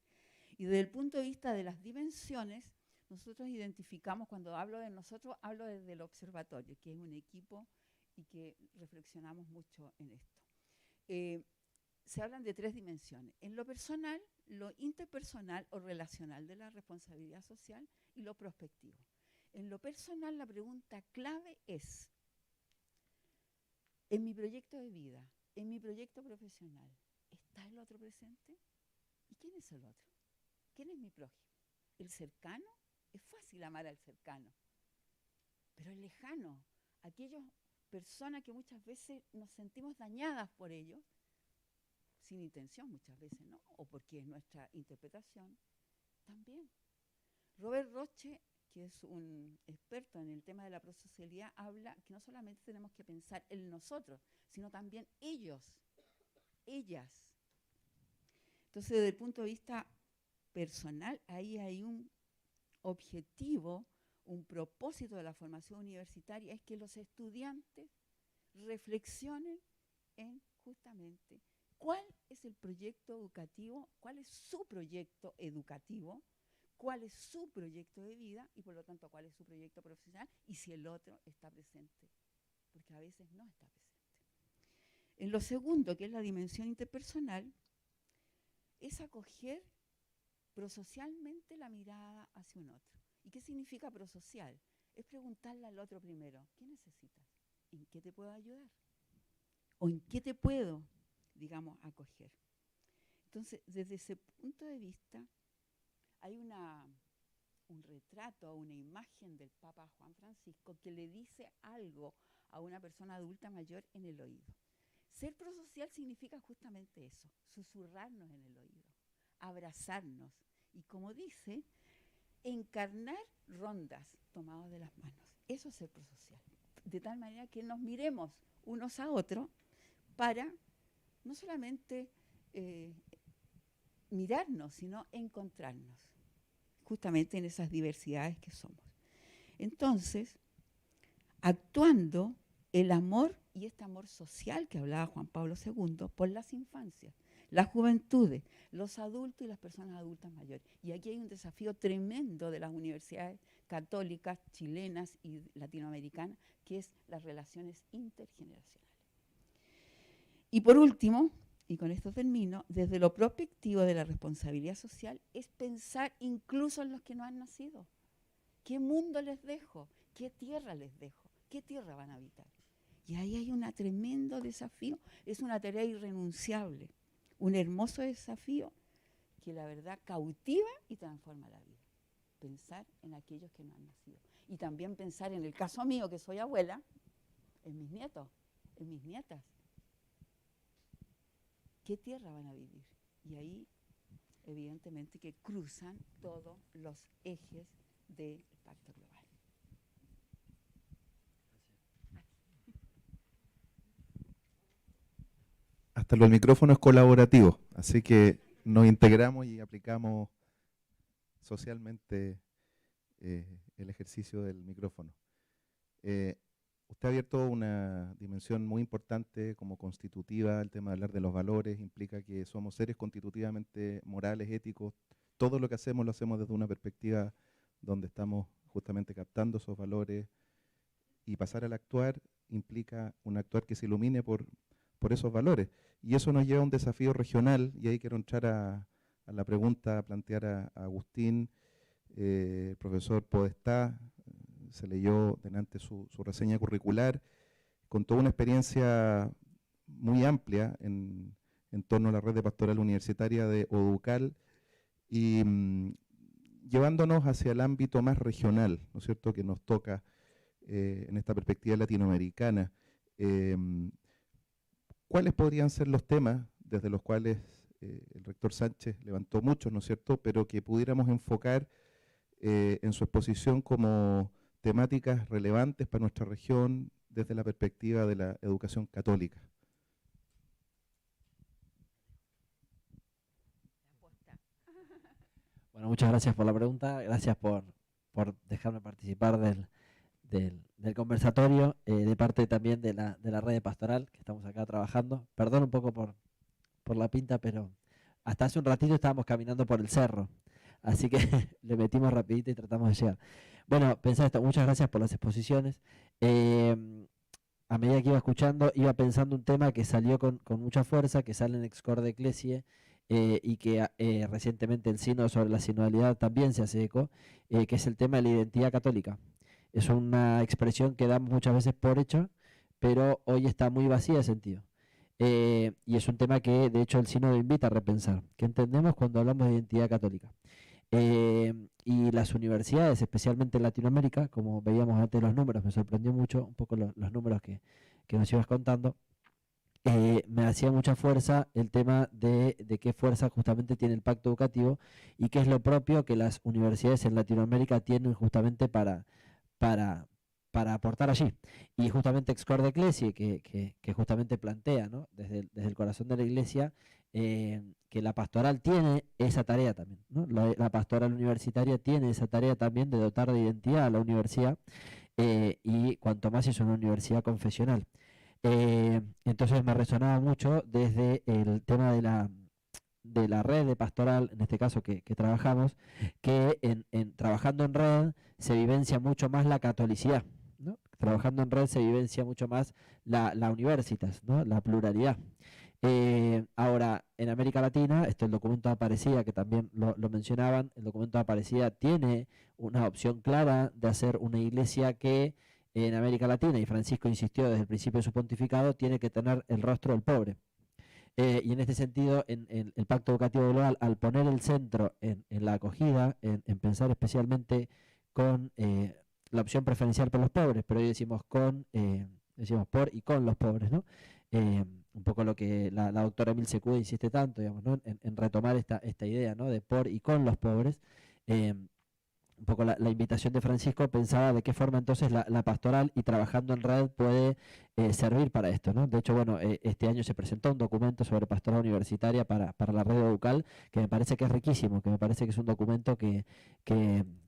Y desde el punto de vista de las dimensiones, nosotros identificamos, cuando hablo de nosotros, hablo desde el observatorio, que es un equipo y que reflexionamos mucho en esto. Se hablan de 3 dimensiones: en lo personal, lo interpersonal o relacional de la responsabilidad social y lo prospectivo. En lo personal, la pregunta clave es: en mi proyecto de vida, en mi proyecto profesional, ¿está el otro presente? ¿Y quién es el otro? ¿Quién es mi prójimo? ¿El cercano? Es fácil amar al cercano, pero el lejano, aquellas personas que muchas veces nos sentimos dañadas por ellos, sin intención muchas veces, ¿no? O porque es nuestra interpretación, también. Robert Roche, que es un experto en el tema de la prosocialidad, habla que no solamente tenemos que pensar en nosotros, sino también ellos, ellas. Entonces, desde el punto de vista personal, ahí hay un objetivo, un propósito de la formación universitaria, es que los estudiantes reflexionen en justamente cuál es el proyecto educativo, cuál es su proyecto educativo, cuál es su proyecto de vida y por lo tanto cuál es su proyecto profesional y si el otro está presente, porque a veces no está presente. En lo segundo, que es la dimensión interpersonal, es acoger prosocialmente la mirada hacia un otro. ¿Y qué significa prosocial? Es preguntarle al otro primero: ¿qué necesitas? ¿En qué te puedo ayudar? ¿O en qué te puedo, digamos, acoger? Entonces, desde ese punto de vista, hay un retrato, una imagen del Papa Juan Francisco que le dice algo a una persona adulta mayor en el oído. Ser prosocial significa justamente eso, susurrarnos en el oído, abrazarnos y, como dice, encarnar rondas tomados de las manos. Eso es ser prosocial. De tal manera que nos miremos unos a otros para no solamente mirarnos, sino encontrarnos justamente en esas diversidades que somos. Entonces, actuando el amor y este amor social que hablaba Juan Pablo II por las infancias, las juventudes, los adultos y las personas adultas mayores. Y aquí hay un desafío tremendo de las universidades católicas, chilenas y latinoamericanas, que es las relaciones intergeneracionales. Y por último, y con esto termino, desde lo prospectivo de la responsabilidad social es pensar incluso en los que no han nacido. ¿Qué mundo les dejo? ¿Qué tierra les dejo? ¿Qué tierra van a habitar? Y ahí hay un tremendo desafío, es una tarea irrenunciable, un hermoso desafío que la verdad cautiva y transforma la vida. Pensar en aquellos que no han nacido. Y también pensar en el caso mío, que soy abuela, en mis nietos, en mis nietas. ¿Qué tierra van a vivir? Y ahí, evidentemente, que cruzan todos los ejes del Pacto Global. Hasta el micrófono es colaborativo, así que nos integramos y aplicamos socialmente el ejercicio del micrófono. Usted ha abierto una dimensión muy importante como constitutiva, el tema de hablar de los valores, implica que somos seres constitutivamente morales, éticos, todo lo que hacemos lo hacemos desde una perspectiva donde estamos justamente captando esos valores y pasar al actuar implica un actuar que se ilumine por esos valores. Y eso nos lleva a un desafío regional, y ahí quiero entrar a la pregunta, a plantear a Agustín. El profesor Podestá se leyó delante su reseña curricular, con toda una experiencia muy amplia en torno a la red de pastoral universitaria de ODUCAL, y llevándonos hacia el ámbito más regional, ¿no es cierto?, que nos toca en esta perspectiva latinoamericana. ¿Cuáles podrían ser los temas desde los cuales el rector Sánchez levantó muchos, ¿no es cierto?, pero que pudiéramos enfocar en su exposición como temáticas relevantes para nuestra región desde la perspectiva de la educación católica? Bueno, muchas gracias por la pregunta, gracias por dejarme participar del conversatorio, de parte también de la red de pastoral que estamos acá trabajando. Perdón un poco por la pinta, pero hasta hace un ratito estábamos caminando por el cerro, así que le metimos rapidito y tratamos de llegar. Bueno, pensá esto, muchas gracias por las exposiciones. A medida que iba escuchando, iba pensando un tema que salió con mucha fuerza, que sale en Excorde Ecclesiae, y que recientemente el Sínodo sobre la sinodalidad también se hace eco, que es el tema de la identidad católica. Es una expresión que damos muchas veces por hecho, pero hoy está muy vacía de sentido. Y es un tema que de hecho el Sínodo invita a repensar. ¿Qué entendemos cuando hablamos de identidad católica? Y las universidades, especialmente en Latinoamérica, como veíamos antes los números, me sorprendió mucho un poco los números que nos ibas contando. Me hacía mucha fuerza el tema de qué fuerza justamente tiene el pacto educativo y qué es lo propio que las universidades en Latinoamérica tienen justamente para aportar allí. Y justamente Excorde Ecclesiae, que justamente plantea, ¿no?, desde el corazón de la Iglesia, que la pastoral tiene esa tarea también, ¿no? La pastoral universitaria tiene esa tarea también de dotar de identidad a la universidad, y cuanto más es una universidad confesional. Entonces me resonaba mucho desde el tema de la red de pastoral, en este caso que trabajamos, que trabajando en red se vivencia mucho más la catolicidad, ¿no? Trabajando en red se vivencia mucho más la universitas, ¿no?, la pluralidad. Ahora, en América Latina, el documento de Aparecida, que también lo mencionaban, el documento de Aparecida tiene una opción clara de hacer una iglesia que en América Latina, y Francisco insistió desde el principio de su pontificado, tiene que tener el rostro del pobre. Y en este sentido, en el Pacto Educativo Global, al poner el centro en la acogida, en pensar especialmente con la opción preferencial por los pobres, pero hoy decimos decimos por y con los pobres, ¿no? Un poco lo que la doctora Emil Secuda insiste tanto, digamos, ¿no?, en retomar esta idea, ¿no?, de por y con los pobres. Un poco la invitación de Francisco pensaba de qué forma entonces la pastoral y trabajando en red puede servir para esto, ¿no? De hecho, bueno, este año se presentó un documento sobre pastoral universitaria para la red educal, que me parece que es riquísimo, que me parece que es un documento que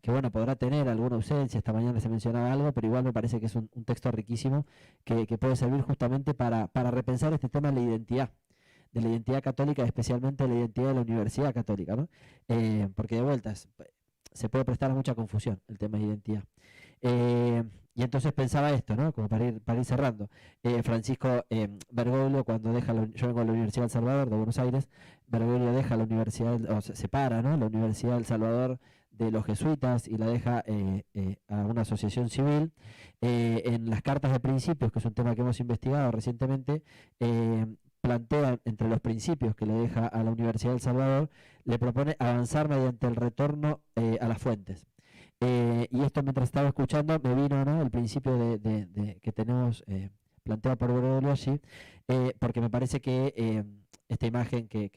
bueno, podrá tener alguna ausencia. Esta mañana se mencionaba algo, pero igual me parece que es un texto riquísimo que puede servir justamente para repensar este tema de la identidad católica, especialmente la identidad de la universidad católica, ¿no? Porque de vueltas se puede prestar a mucha confusión el tema de identidad. Y entonces pensaba esto, ¿no?, como para ir cerrando. Francisco Bergoglio, cuando yo vengo a la Universidad del Salvador de Buenos Aires, Bergoglio deja la universidad, o se separa, ¿no?, la Universidad del Salvador de los jesuitas y la deja a una asociación civil. En las cartas de principios, que es un tema que hemos investigado recientemente, plantea entre los principios que le deja a la Universidad del Salvador, le propone avanzar mediante el retorno a las fuentes. Y esto, mientras estaba escuchando, me vino, ¿no?, el principio que tenemos planteado por Bergoglio allí, porque me parece que esta imagen que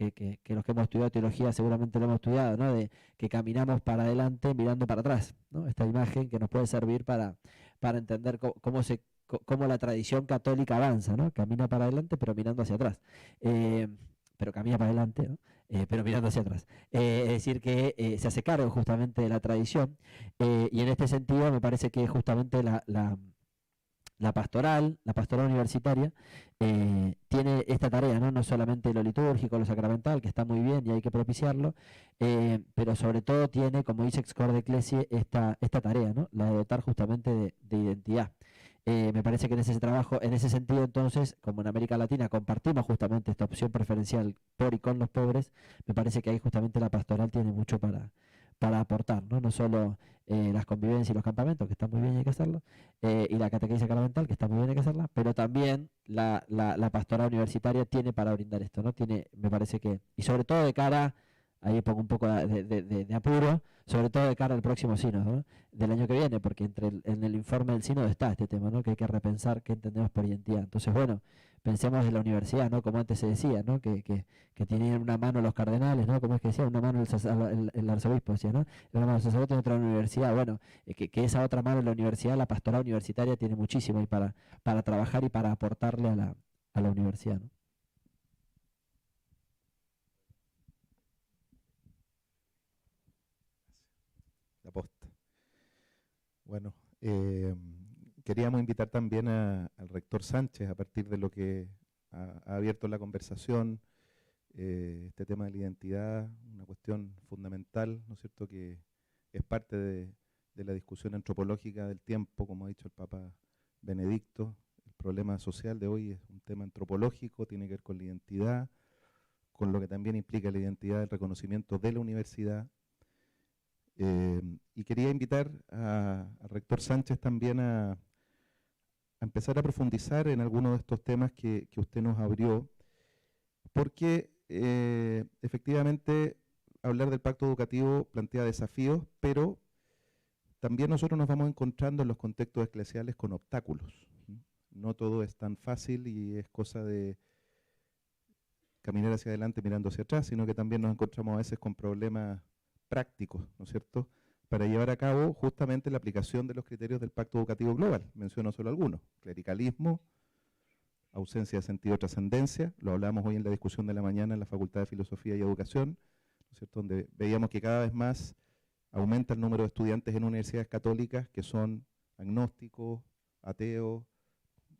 los que hemos estudiado teología seguramente lo hemos estudiado, ¿no?, de que caminamos para adelante mirando para atrás, ¿no? Esta imagen que nos puede servir para entender cómo la tradición católica avanza, ¿no? Camina para adelante pero mirando hacia atrás. Pero camina para adelante, ¿no?, pero mirando hacia atrás. Es decir, que se hace cargo justamente de la tradición, y en este sentido me parece que justamente la pastoral universitaria tiene esta tarea, ¿no?, no solamente lo litúrgico, lo sacramental, que está muy bien y hay que propiciarlo, pero sobre todo tiene, como dice Excorde Ecclesiae, esta tarea, ¿no?, la de dotar justamente de identidad. Me parece que en ese trabajo, en ese sentido, entonces, como en América Latina compartimos justamente esta opción preferencial por y con los pobres, me parece que ahí justamente la pastoral tiene mucho para aportar, ¿no? No solo las convivencias y los campamentos, que está muy bien y hay que hacerlo, y la catequesis sacramental, que está muy bien y hay que hacerla, pero también la pastoral universitaria tiene para brindar esto, ¿no? Tiene, me parece que, y sobre todo de cara, ahí pongo un poco de apuro, sobre todo de cara al próximo sínodo, ¿no? Del año que viene, porque en el informe del sínodo está este tema, ¿no? Que hay que repensar qué entendemos por identidad. Entonces, bueno, pensemos en la universidad, ¿no? Como antes se decía, ¿no? Que tienen una mano los cardenales, ¿no? Como es que decía, una mano el arzobispo, decía, ¿no? Una mano el sacerdote y otra la universidad. Bueno, que esa otra mano en la universidad, la pastoral universitaria, tiene muchísimo ahí para trabajar y para aportarle a la universidad, ¿no? La posta. Bueno, queríamos invitar también al rector Sánchez, a partir de lo que ha abierto la conversación, este tema de la identidad, una cuestión fundamental, ¿no es cierto?, que es parte de la discusión antropológica del tiempo, como ha dicho el Papa Benedicto. El problema social de hoy es un tema antropológico, tiene que ver con la identidad, con lo que también implica la identidad del reconocimiento de la universidad. Y quería invitar al rector Sánchez también a empezar a profundizar en algunos de estos temas que usted nos abrió, porque efectivamente hablar del pacto educativo plantea desafíos, pero también nosotros nos vamos encontrando en los contextos eclesiales con obstáculos. No todo es tan fácil y es cosa de caminar hacia adelante mirando hacia atrás, sino que también nos encontramos a veces con problemas prácticos, ¿no es cierto?, para llevar a cabo justamente la aplicación de los criterios del Pacto Educativo Global. Menciono solo algunos: clericalismo, ausencia de sentido de trascendencia, lo hablamos hoy en la discusión de la mañana en la Facultad de Filosofía y Educación, ¿no es cierto?, donde veíamos que cada vez más aumenta el número de estudiantes en universidades católicas que son agnósticos, ateos,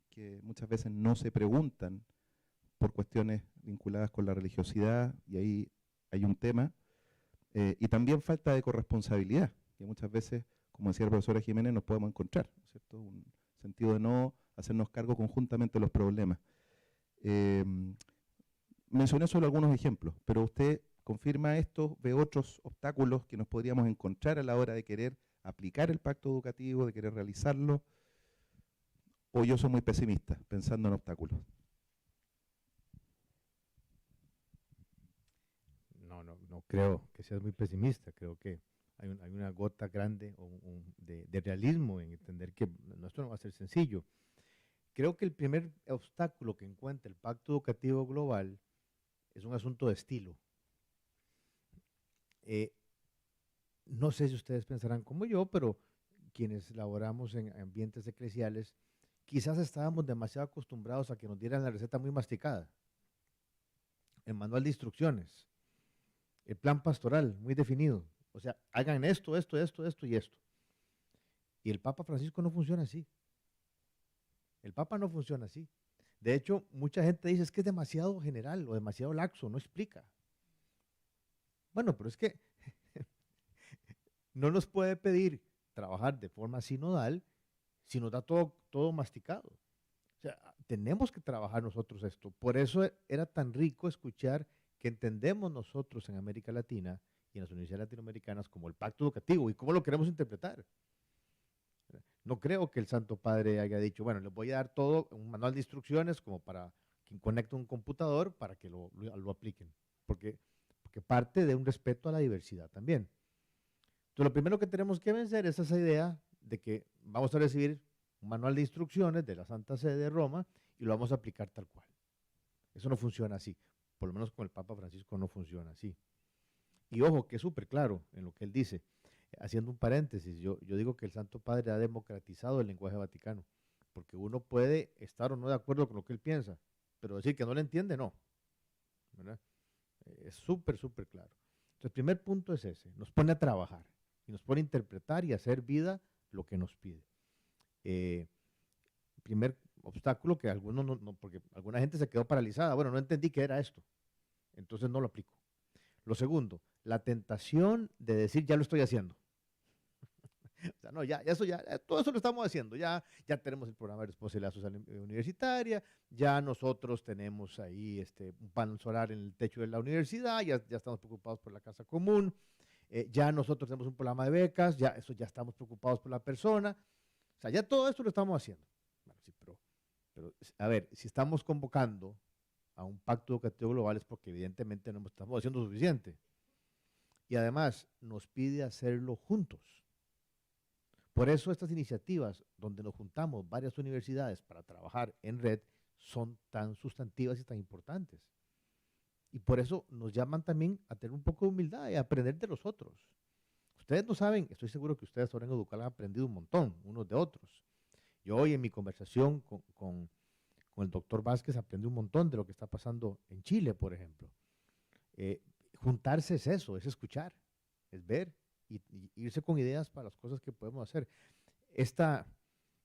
que muchas veces no se preguntan por cuestiones vinculadas con la religiosidad, y ahí hay un tema. Y también falta de corresponsabilidad, que muchas veces, como decía la profesora Jiménez, nos podemos encontrar, ¿no es cierto?, un sentido de no hacernos cargo conjuntamente de los problemas. Mencioné solo algunos ejemplos, pero usted confirma esto, ve otros obstáculos que nos podríamos encontrar a la hora de querer aplicar el pacto educativo, de querer realizarlo, o yo soy muy pesimista pensando en obstáculos. No creo que seas muy pesimista, creo que hay una gota grande de realismo en entender que esto no va a ser sencillo. Creo que el primer obstáculo que encuentra el Pacto Educativo Global es un asunto de estilo. No sé si ustedes pensarán como yo, pero quienes laboramos en ambientes eclesiales, quizás estábamos demasiado acostumbrados a que nos dieran la receta muy masticada, el manual de instrucciones, el plan pastoral muy definido. O sea, hagan esto, esto, esto, esto y esto. Y el Papa Francisco no funciona así. El Papa no funciona así. De hecho, mucha gente dice, es que es demasiado general o demasiado laxo, no explica. Bueno, pero es que no nos puede pedir trabajar de forma sinodal si nos da todo masticado. O sea, tenemos que trabajar nosotros esto. Por eso era tan rico escuchar que entendemos nosotros en América Latina y en las universidades latinoamericanas como el pacto educativo y cómo lo queremos interpretar. No creo que el Santo Padre haya dicho, bueno, les voy a dar todo, un manual de instrucciones como para quien conecte un computador para que lo apliquen, porque parte de un respeto a la diversidad también. Entonces, lo primero que tenemos que vencer es esa idea de que vamos a recibir un manual de instrucciones de la Santa Sede de Roma y lo vamos a aplicar tal cual. Eso no funciona así. Por lo menos con el Papa Francisco no funciona así. Y ojo, que es súper claro en lo que él dice. Haciendo un paréntesis, yo digo que el Santo Padre ha democratizado el lenguaje vaticano, porque uno puede estar o no de acuerdo con lo que él piensa, pero decir que no le entiende, no. ¿Verdad? Es súper, súper claro. Entonces, el primer punto es ese, nos pone a trabajar, y nos pone a interpretar y a hacer vida lo que nos pide. Primer obstáculo que algunos no, porque alguna gente se quedó paralizada, bueno, no entendí qué era esto, entonces no lo aplico. Lo segundo, la tentación de decir ya lo estoy haciendo. O sea, no, todo eso lo estamos haciendo. Ya tenemos el programa de responsabilidad social universitaria, ya nosotros tenemos ahí un panel solar en el techo de la universidad, ya estamos preocupados por la casa común, ya nosotros tenemos un programa de becas, ya estamos preocupados por la persona. O sea, ya todo esto lo estamos haciendo. Bueno, sí, pero a ver, si estamos convocando a un pacto educativo global es porque evidentemente no estamos haciendo suficiente. Y además nos pide hacerlo juntos. Por eso estas iniciativas donde nos juntamos varias universidades para trabajar en red son tan sustantivas y tan importantes. Y por eso nos llaman también a tener un poco de humildad y a aprender de los otros. Ustedes no saben, estoy seguro que ustedes ahora en Educal han aprendido un montón, unos de otros. Yo hoy en mi conversación con el doctor Vázquez aprendí un montón de lo que está pasando en Chile, por ejemplo. Juntarse es eso, es escuchar, es ver y irse con ideas para las cosas que podemos hacer. Esta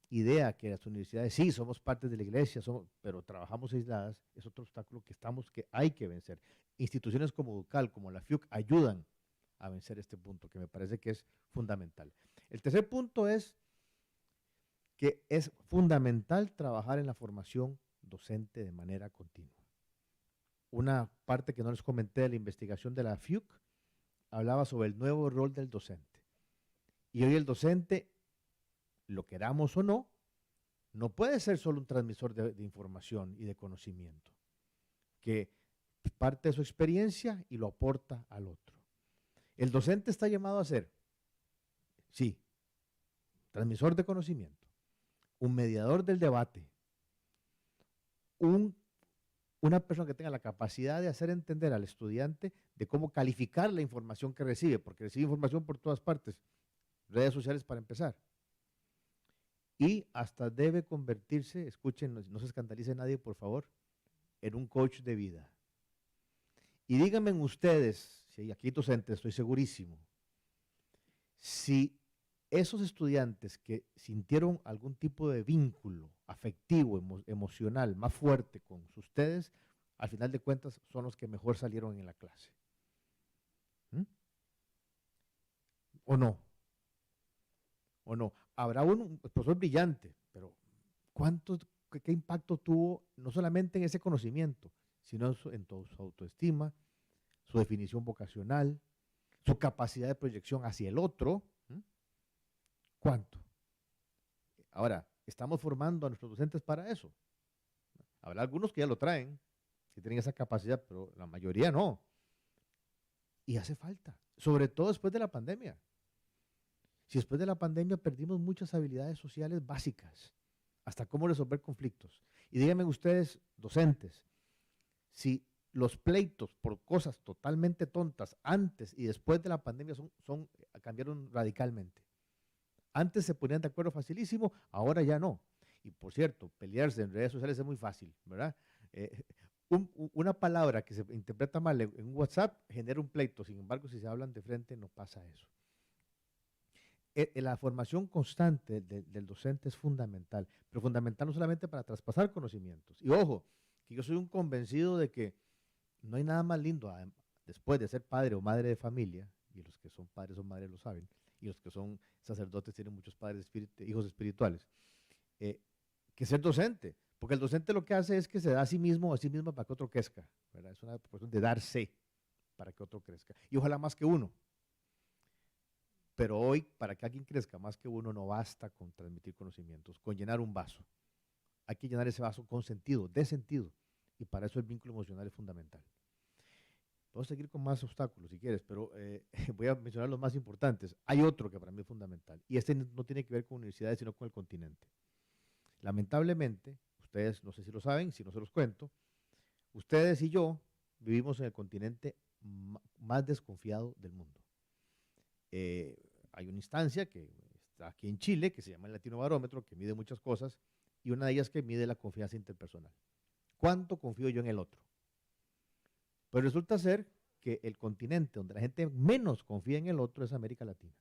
idea que las universidades sí somos parte de la iglesia, pero trabajamos aisladas, es otro obstáculo que hay que vencer. Instituciones como Educal, como la FIUC, ayudan a vencer este punto, que me parece que es fundamental. El tercer punto es que es fundamental trabajar en la formación docente de manera continua. Una parte que no les comenté de la investigación de la FIUC hablaba sobre el nuevo rol del docente. Y hoy el docente, lo queramos o no, no puede ser solo un transmisor de información y de conocimiento, que parte de su experiencia y lo aporta al otro. El docente está llamado a ser, sí, transmisor de conocimiento, un mediador del debate, una persona que tenga la capacidad de hacer entender al estudiante de cómo calificar la información que recibe, porque recibe información por todas partes, redes sociales para empezar. Y hasta debe convertirse, escuchen, no se escandalice nadie, por favor, en un coach de vida. Y díganme ustedes, si aquí docentes, estoy segurísimo, si esos estudiantes que sintieron algún tipo de vínculo afectivo, emocional, más fuerte con ustedes, al final de cuentas son los que mejor salieron en la clase. ¿Mm? ¿O no? ¿O no? Habrá un profesor brillante, pero ¿qué impacto tuvo no solamente en ese conocimiento, sino en toda su autoestima, su definición vocacional, su capacidad de proyección hacia el otro? ¿Cuánto? Ahora, ¿estamos formando a nuestros docentes para eso? Habrá algunos que ya lo traen, que tienen esa capacidad, pero la mayoría no. Y hace falta, sobre todo después de la pandemia. Si después de la pandemia perdimos muchas habilidades sociales básicas, hasta cómo resolver conflictos. Y díganme ustedes, docentes, si los pleitos por cosas totalmente tontas antes y después de la pandemia cambiaron radicalmente. Antes se ponían de acuerdo facilísimo, ahora ya no. Y por cierto, pelearse en redes sociales es muy fácil, ¿verdad? Una palabra que se interpreta mal en un WhatsApp genera un pleito, sin embargo, si se hablan de frente no pasa eso. La formación constante del docente es fundamental, pero fundamental no solamente para traspasar conocimientos. Y ojo, que yo soy un convencido de que no hay nada más lindo, después de ser padre o madre de familia, y los que son padres o madres lo saben, y los que son sacerdotes tienen muchos padres, hijos espirituales, que ser docente, porque el docente lo que hace es que se da a sí mismo o a sí misma para que otro crezca, ¿verdad? Es una cuestión de darse para que otro crezca, y ojalá más que uno. Pero hoy, para que alguien crezca más que uno, no basta con transmitir conocimientos, con llenar un vaso. Hay que llenar ese vaso con sentido, de sentido, y para eso el vínculo emocional es fundamental. Puedo seguir con más obstáculos si quieres, pero voy a mencionar los más importantes. Hay otro que para mí es fundamental, y este no tiene que ver con universidades, sino con el continente. Lamentablemente, ustedes no sé si lo saben, si no se los cuento, ustedes y yo vivimos en el continente más desconfiado del mundo. Hay una instancia que está aquí en Chile, que se llama el Latino Barómetro, que mide muchas cosas, y una de ellas que mide la confianza interpersonal. ¿Cuánto confío yo en el otro? Pues resulta ser que el continente donde la gente menos confía en el otro es América Latina.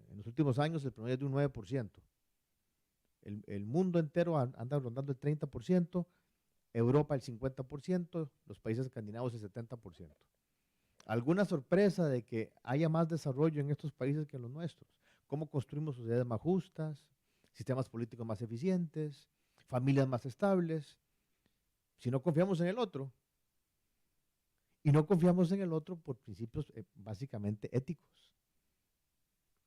En los últimos años el promedio es de un 9%. El mundo entero anda rondando el 30%, Europa el 50%, los países escandinavos el 70%. ¿Alguna sorpresa de que haya más desarrollo en estos países que en los nuestros? cómo construimos sociedades más justas, sistemas políticos más eficientes, familias más estables, si no confiamos en el otro. Y no confiamos en el otro por principios básicamente éticos.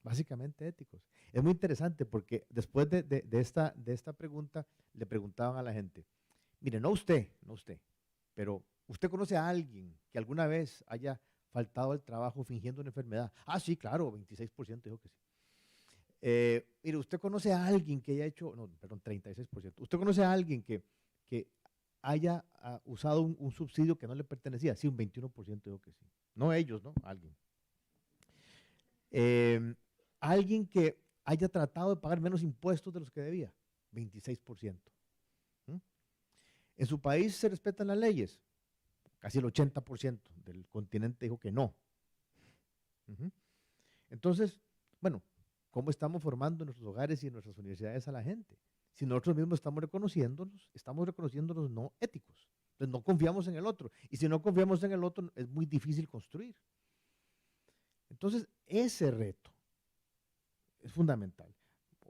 Básicamente éticos. Es muy interesante porque después de esta pregunta le preguntaban a la gente, mire, no usted, pero ¿usted conoce a alguien que alguna vez haya faltado al trabajo fingiendo una enfermedad? Ah, sí, claro, 26% dijo que sí. Mire, ¿usted conoce a alguien que haya hecho, no, perdón, 36%. ¿Usted conoce a alguien que haya usado un subsidio que no le pertenecía? Sí, un 21% dijo que sí. No ellos, ¿no? Alguien. Alguien que haya tratado de pagar menos impuestos de los que debía, 26%. ¿En su país se respetan las leyes? Casi el 80% del continente dijo que no. Entonces, bueno, ¿cómo estamos formando en nuestros hogares y en nuestras universidades a la gente? Si nosotros mismos estamos reconociéndonos no éticos. Entonces no confiamos en el otro. Y si no confiamos en el otro, es muy difícil construir. Entonces, ese reto es fundamental.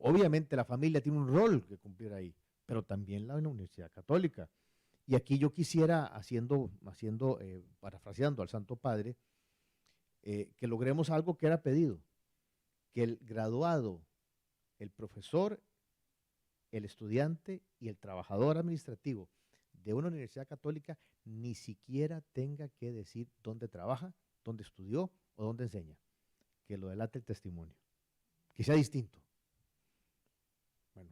Obviamente la familia tiene un rol que cumplir ahí, pero también la Universidad Católica. Y aquí yo quisiera, parafraseando al Santo Padre, que logremos algo que era pedido, que el graduado, el profesor, el estudiante y el trabajador administrativo de una universidad católica ni siquiera tenga que decir dónde trabaja, dónde estudió o dónde enseña, que lo delate el testimonio, que sea distinto. Bueno,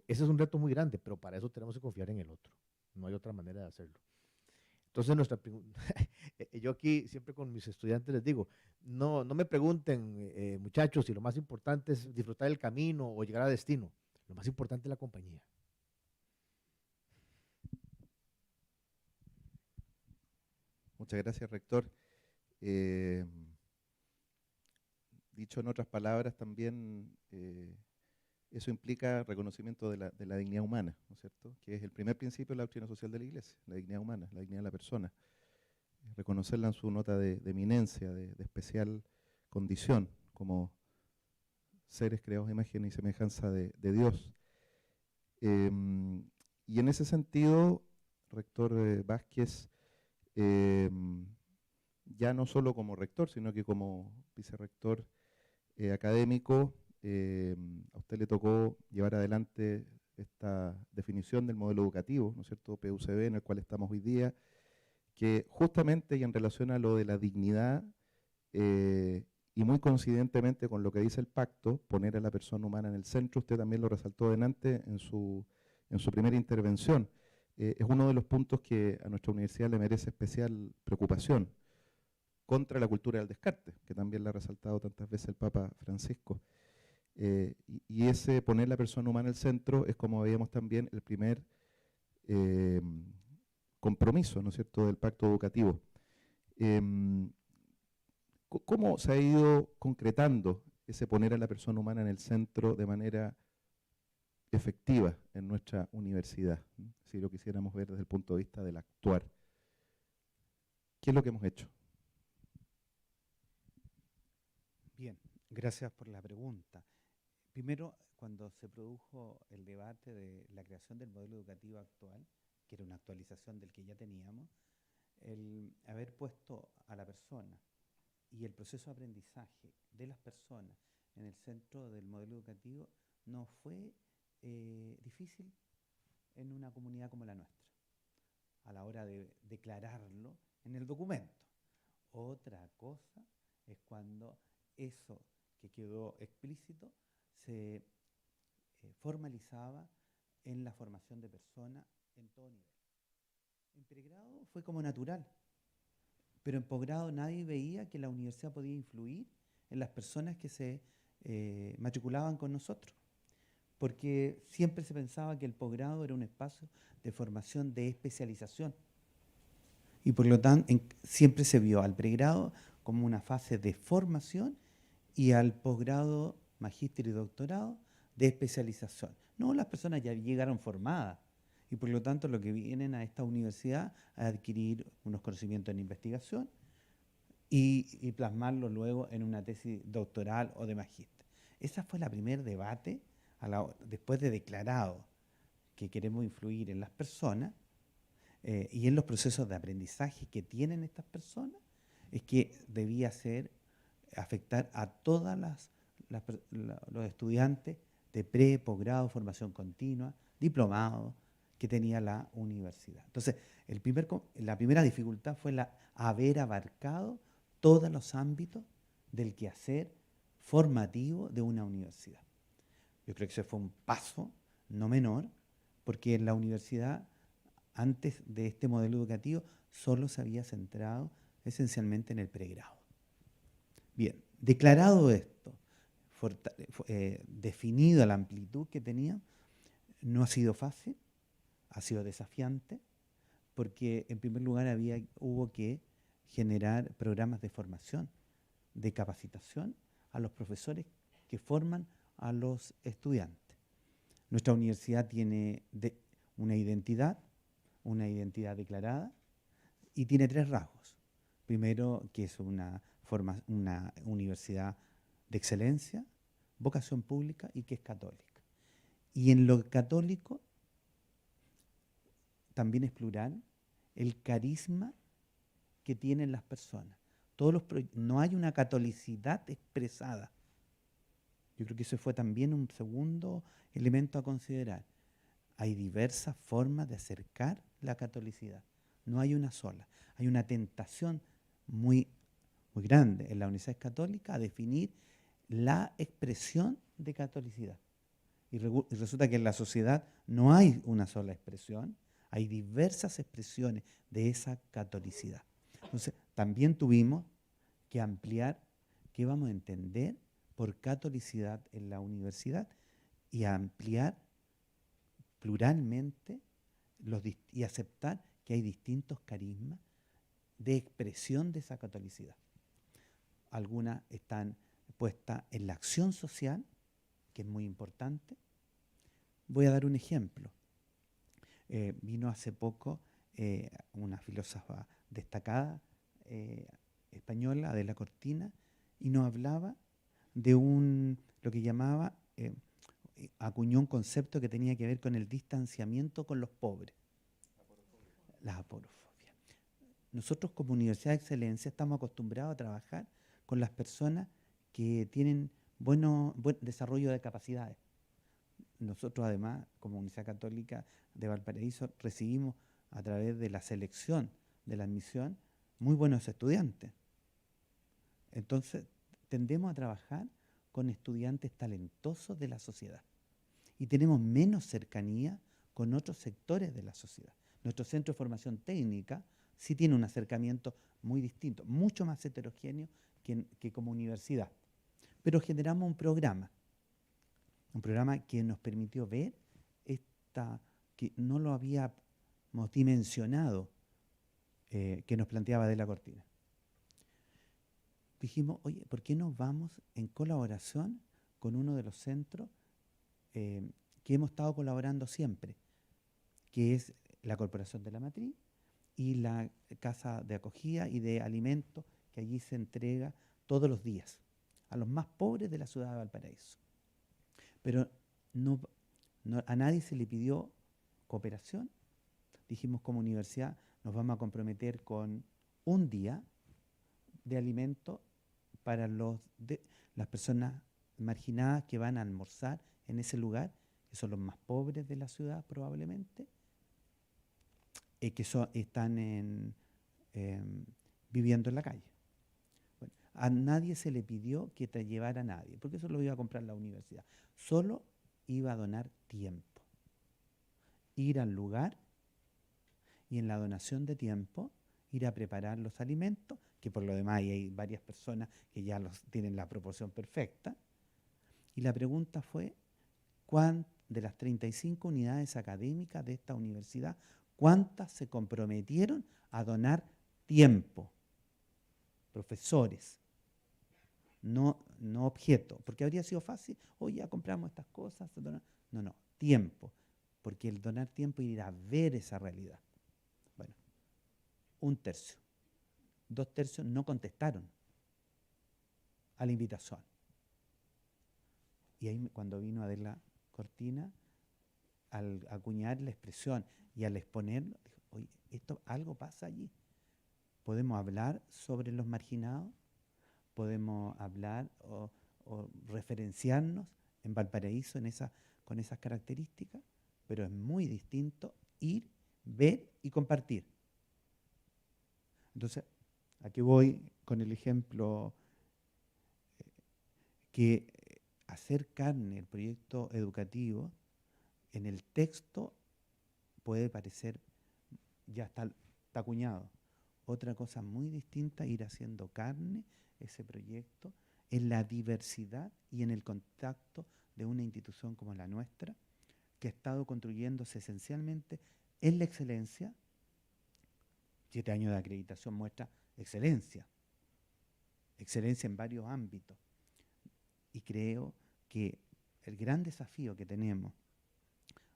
ese es un reto muy grande, pero para eso tenemos que confiar en el otro, no hay otra manera de hacerlo. Entonces, yo aquí siempre con mis estudiantes les digo, no me pregunten, muchachos, si lo más importante es disfrutar el camino o llegar a destino. Lo más importante es la compañía. Muchas gracias, rector. Dicho en otras palabras, también eso implica reconocimiento de la dignidad humana, ¿no es cierto? Que es el primer principio de la doctrina social de la Iglesia, la dignidad humana, la dignidad de la persona. Reconocerla en su nota de eminencia, de especial condición, como seres creados a imagen y semejanza de Dios. Y en ese sentido, rector Vázquez, ya no solo como rector, sino que como vicerrector académico, a usted le tocó llevar adelante esta definición del modelo educativo, ¿no es cierto?, PUCB, en el cual estamos hoy día, que justamente y en relación a lo de la dignidad, y muy coincidentemente con lo que dice el pacto, poner a la persona humana en el centro, usted también lo resaltó delante en su primera intervención, es uno de los puntos que a nuestra universidad le merece especial preocupación, contra la cultura del descarte, que también la ha resaltado tantas veces el Papa Francisco. Y ese poner la persona humana en el centro es, como veíamos también, el primer compromiso, ¿no es cierto?, del pacto educativo. ¿Cómo se ha ido concretando ese poner a la persona humana en el centro de manera efectiva en nuestra universidad? Si lo quisiéramos ver desde el punto de vista del actuar. ¿Qué es lo que hemos hecho? Bien, gracias por la pregunta. Primero, cuando se produjo el debate de la creación del modelo educativo actual, que era una actualización del que ya teníamos, el haber puesto a la persona y el proceso de aprendizaje de las personas en el centro del modelo educativo no fue difícil en una comunidad como la nuestra, a la hora de declararlo en el documento. Otra cosa es cuando eso que quedó explícito se formalizaba en la formación de personas en todo nivel. En pregrado fue como natural, pero en posgrado nadie veía que la universidad podía influir en las personas que se matriculaban con nosotros, porque siempre se pensaba que el posgrado era un espacio de formación de especialización, y por lo tanto siempre se vio al pregrado como una fase de formación y al posgrado, magíster y doctorado de especialización. No, las personas ya llegaron formadas y por lo tanto lo que vienen a esta universidad a adquirir unos conocimientos en investigación y plasmarlos luego en una tesis doctoral o de magíster. ese fue el primer debate después de declarado que queremos influir en las personas y en los procesos de aprendizaje que tienen estas personas, es que debía afectar a todas los estudiantes de posgrado, formación continua, diplomado que tenía la universidad. Entonces, la primera dificultad fue haber abarcado todos los ámbitos del quehacer formativo de una universidad. Yo creo que ese fue un paso no menor, porque en la universidad, antes de este modelo educativo, solo se había centrado esencialmente en el pregrado. Bien, declarado esto, definido la amplitud que tenía, no ha sido fácil, ha sido desafiante, porque en primer lugar hubo que generar programas de formación, de capacitación a los profesores que forman a los estudiantes. Nuestra universidad tiene una identidad declarada, y tiene 3 rasgos. Primero, que es una universidad de excelencia, vocación pública y que es católica. Y en lo católico también es plural el carisma que tienen las personas. No hay una catolicidad expresada. Yo creo que eso fue también un segundo elemento a considerar. Hay diversas formas de acercar la catolicidad. No hay una sola. Hay una tentación muy, muy grande en la Universidad Católica a definir la expresión de catolicidad. Y resulta que en la sociedad no hay una sola expresión, hay diversas expresiones de esa catolicidad. Entonces, también tuvimos que ampliar qué vamos a entender por catolicidad en la universidad y ampliar pluralmente y aceptar que hay distintos carismas de expresión de esa catolicidad. Algunas están puestas en la acción social, que es muy importante. Voy a dar un ejemplo. Vino hace poco una filósofa destacada española, Adela Cortina, y nos hablaba de lo que llamaba, acuñó un concepto que tenía que ver con el distanciamiento con los pobres. La aporofobia. Nosotros como Universidad de Excelencia estamos acostumbrados a trabajar con las personas que tienen buen desarrollo de capacidades. Nosotros además, como Universidad Católica de Valparaíso, recibimos a través de la selección de la admisión muy buenos estudiantes. Entonces, tendemos a trabajar con estudiantes talentosos de la sociedad y tenemos menos cercanía con otros sectores de la sociedad. Nuestro centro de formación técnica sí tiene un acercamiento muy distinto, mucho más heterogéneo que como universidad. Pero generamos un programa que nos permitió ver que no lo habíamos dimensionado, que nos planteaba Adela Cortina. Dijimos, oye, ¿por qué no vamos en colaboración con uno de los centros que hemos estado colaborando siempre, que es la Corporación de la Matriz y la Casa de Acogida y de Alimentos que allí se entrega todos los días a los más pobres de la ciudad de Valparaíso? Pero a nadie se le pidió cooperación. Dijimos, como universidad nos vamos a comprometer con un día de alimento para las personas marginadas que van a almorzar en ese lugar, que son los más pobres de la ciudad probablemente, que están viviendo en la calle. Bueno, a nadie se le pidió que te llevara a nadie, porque eso lo iba a comprar la universidad. Solo iba a donar tiempo. Ir al lugar y en la donación de tiempo ir a preparar los alimentos, que por lo demás hay varias personas que ya tienen la proporción perfecta. Y la pregunta fue, de las 35 unidades académicas de esta universidad, ¿cuántas se comprometieron a donar tiempo? Profesores, no objeto, porque habría sido fácil, ya compramos estas cosas. No, tiempo, porque el donar tiempo es ir a ver esa realidad. Bueno, 1/3. 2/3 no contestaron a la invitación. Y ahí cuando vino Adela Cortina, al acuñar la expresión y al exponerlo, dijo, oye, algo pasa allí. Podemos hablar sobre los marginados, podemos hablar o referenciarnos en Valparaíso con esas características, pero es muy distinto ir, ver y compartir. Entonces, aquí voy con el ejemplo que hacer carne el proyecto educativo en el texto puede parecer, ya está acuñado. Otra cosa muy distinta, ir haciendo carne ese proyecto en la diversidad y en el contacto de una institución como la nuestra, que ha estado construyéndose esencialmente en la excelencia. 7 años de acreditación muestra excelencia en varios ámbitos. Y creo que el gran desafío que tenemos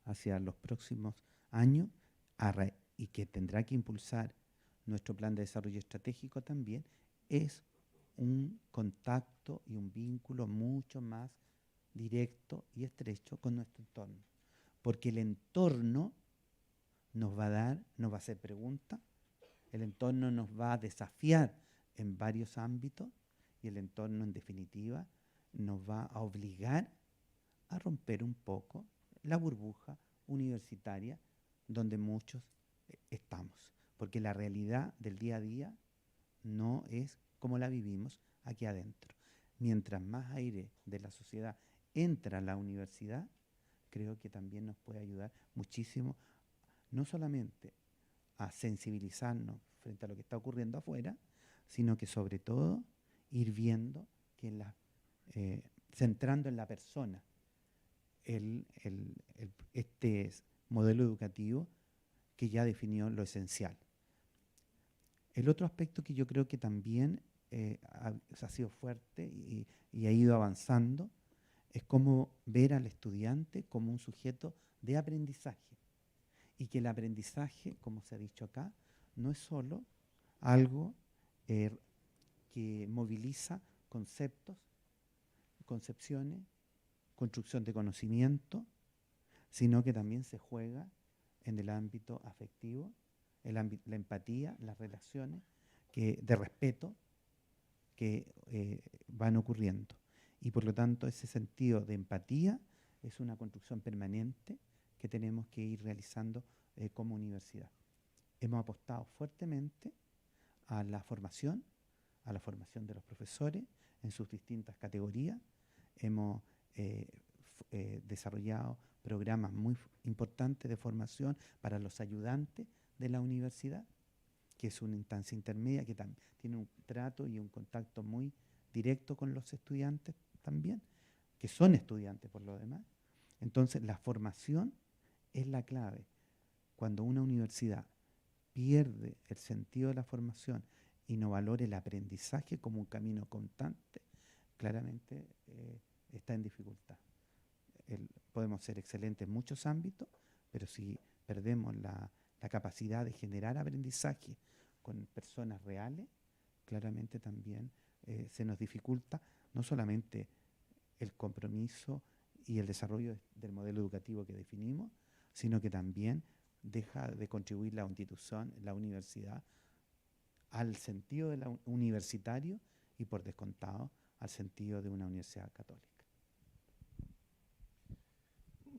hacia los próximos años, y que tendrá que impulsar nuestro plan de desarrollo estratégico también, es un contacto y un vínculo mucho más directo y estrecho con nuestro entorno. Porque el entorno nos va a hacer preguntas, el entorno nos va a desafiar en varios ámbitos y el entorno, en definitiva, nos va a obligar a romper un poco la burbuja universitaria donde muchos estamos. Porque la realidad del día a día no es como la vivimos aquí adentro. Mientras más aire de la sociedad entra a la universidad, creo que también nos puede ayudar muchísimo, no solamente a sensibilizarnos frente a lo que está ocurriendo afuera, sino que sobre todo ir viendo que centrando en la persona este modelo educativo que ya definió lo esencial. El otro aspecto que yo creo que también ha sido fuerte y ha ido avanzando es cómo ver al estudiante como un sujeto de aprendizaje. Y que el aprendizaje, como se ha dicho acá, no es solo algo que moviliza conceptos, concepciones, construcción de conocimiento, sino que también se juega en el ámbito afectivo, la empatía, las relaciones de respeto que van ocurriendo. Y por lo tanto ese sentido de empatía es una construcción permanente que tenemos que ir realizando como universidad. Hemos apostado fuertemente a la formación de los profesores en sus distintas categorías. Hemos desarrollado programas muy importantes de formación para los ayudantes de la universidad, que es una instancia intermedia que tiene un trato y un contacto muy directo con los estudiantes también, que son estudiantes por lo demás. Entonces, la formación es la clave. Cuando una universidad pierde el sentido de la formación y no valora el aprendizaje como un camino constante, claramente está en dificultad. Podemos ser excelentes en muchos ámbitos, pero si perdemos la capacidad de generar aprendizaje con personas reales, claramente también se nos dificulta no solamente el compromiso y el desarrollo del modelo educativo que definimos, sino que también deja de contribuir la institución, la universidad, al sentido de universitario y por descontado al sentido de una universidad católica.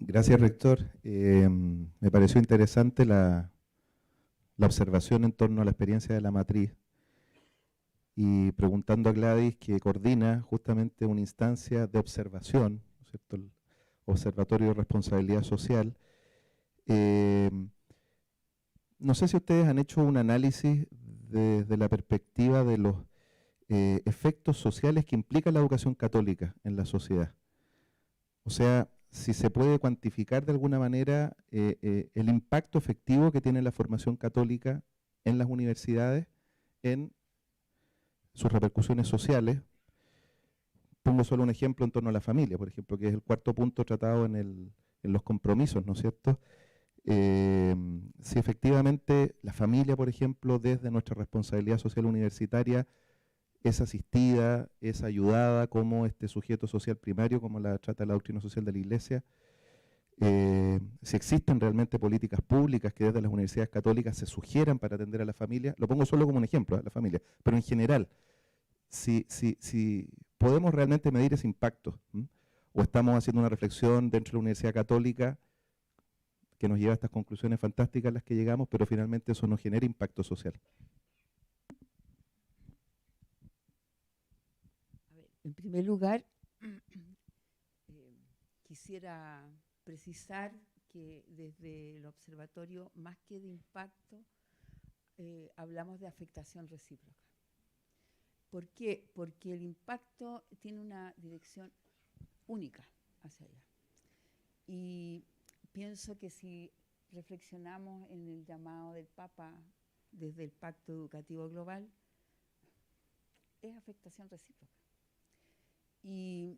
Gracias, rector. Me pareció interesante la observación en torno a la experiencia de la matriz y preguntando a Gladys, que coordina justamente una instancia de observación, ¿no es cierto?, el Observatorio de Responsabilidad Social. No sé si ustedes han hecho un análisis desde la perspectiva de los efectos sociales que implica la educación católica en la sociedad. O sea, si se puede cuantificar de alguna manera el impacto efectivo que tiene la formación católica en las universidades en sus repercusiones sociales. Pongo solo un ejemplo en torno a la familia, por ejemplo, que es el cuarto punto tratado en los compromisos, ¿no es cierto? Si efectivamente la familia, por ejemplo, desde nuestra responsabilidad social universitaria, es asistida, es ayudada como este sujeto social primario, como la trata la doctrina social de la Iglesia. Si existen realmente políticas públicas que desde las universidades católicas se sugieran para atender a la familia, lo pongo solo como un ejemplo, la familia, pero en general, si podemos realmente medir ese impacto, o estamos haciendo una reflexión dentro de la Universidad Católica que nos lleva a estas conclusiones fantásticas a las que llegamos, pero finalmente eso no genera impacto social. A ver, en primer lugar, quisiera precisar que desde el observatorio, más que de impacto, hablamos de afectación recíproca. ¿Por qué? Porque el impacto tiene una dirección única hacia allá. Y pienso que si reflexionamos en el llamado del Papa desde el Pacto Educativo Global, es afectación recíproca. Y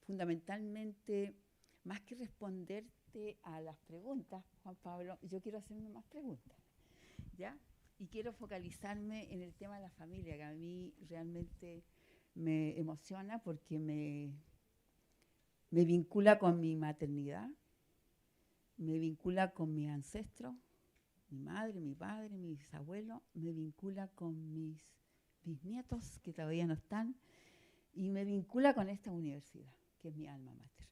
fundamentalmente, más que responderte a las preguntas, Juan Pablo, yo quiero hacerme más preguntas, ¿ya? Y quiero focalizarme en el tema de la familia, que a mí realmente me emociona porque me vincula con mi maternidad, me vincula con mi ancestro, mi madre, mi padre, mi bisabuelo, me vincula con mis bisnietos que todavía no están, y me vincula con esta universidad, que es mi alma mater.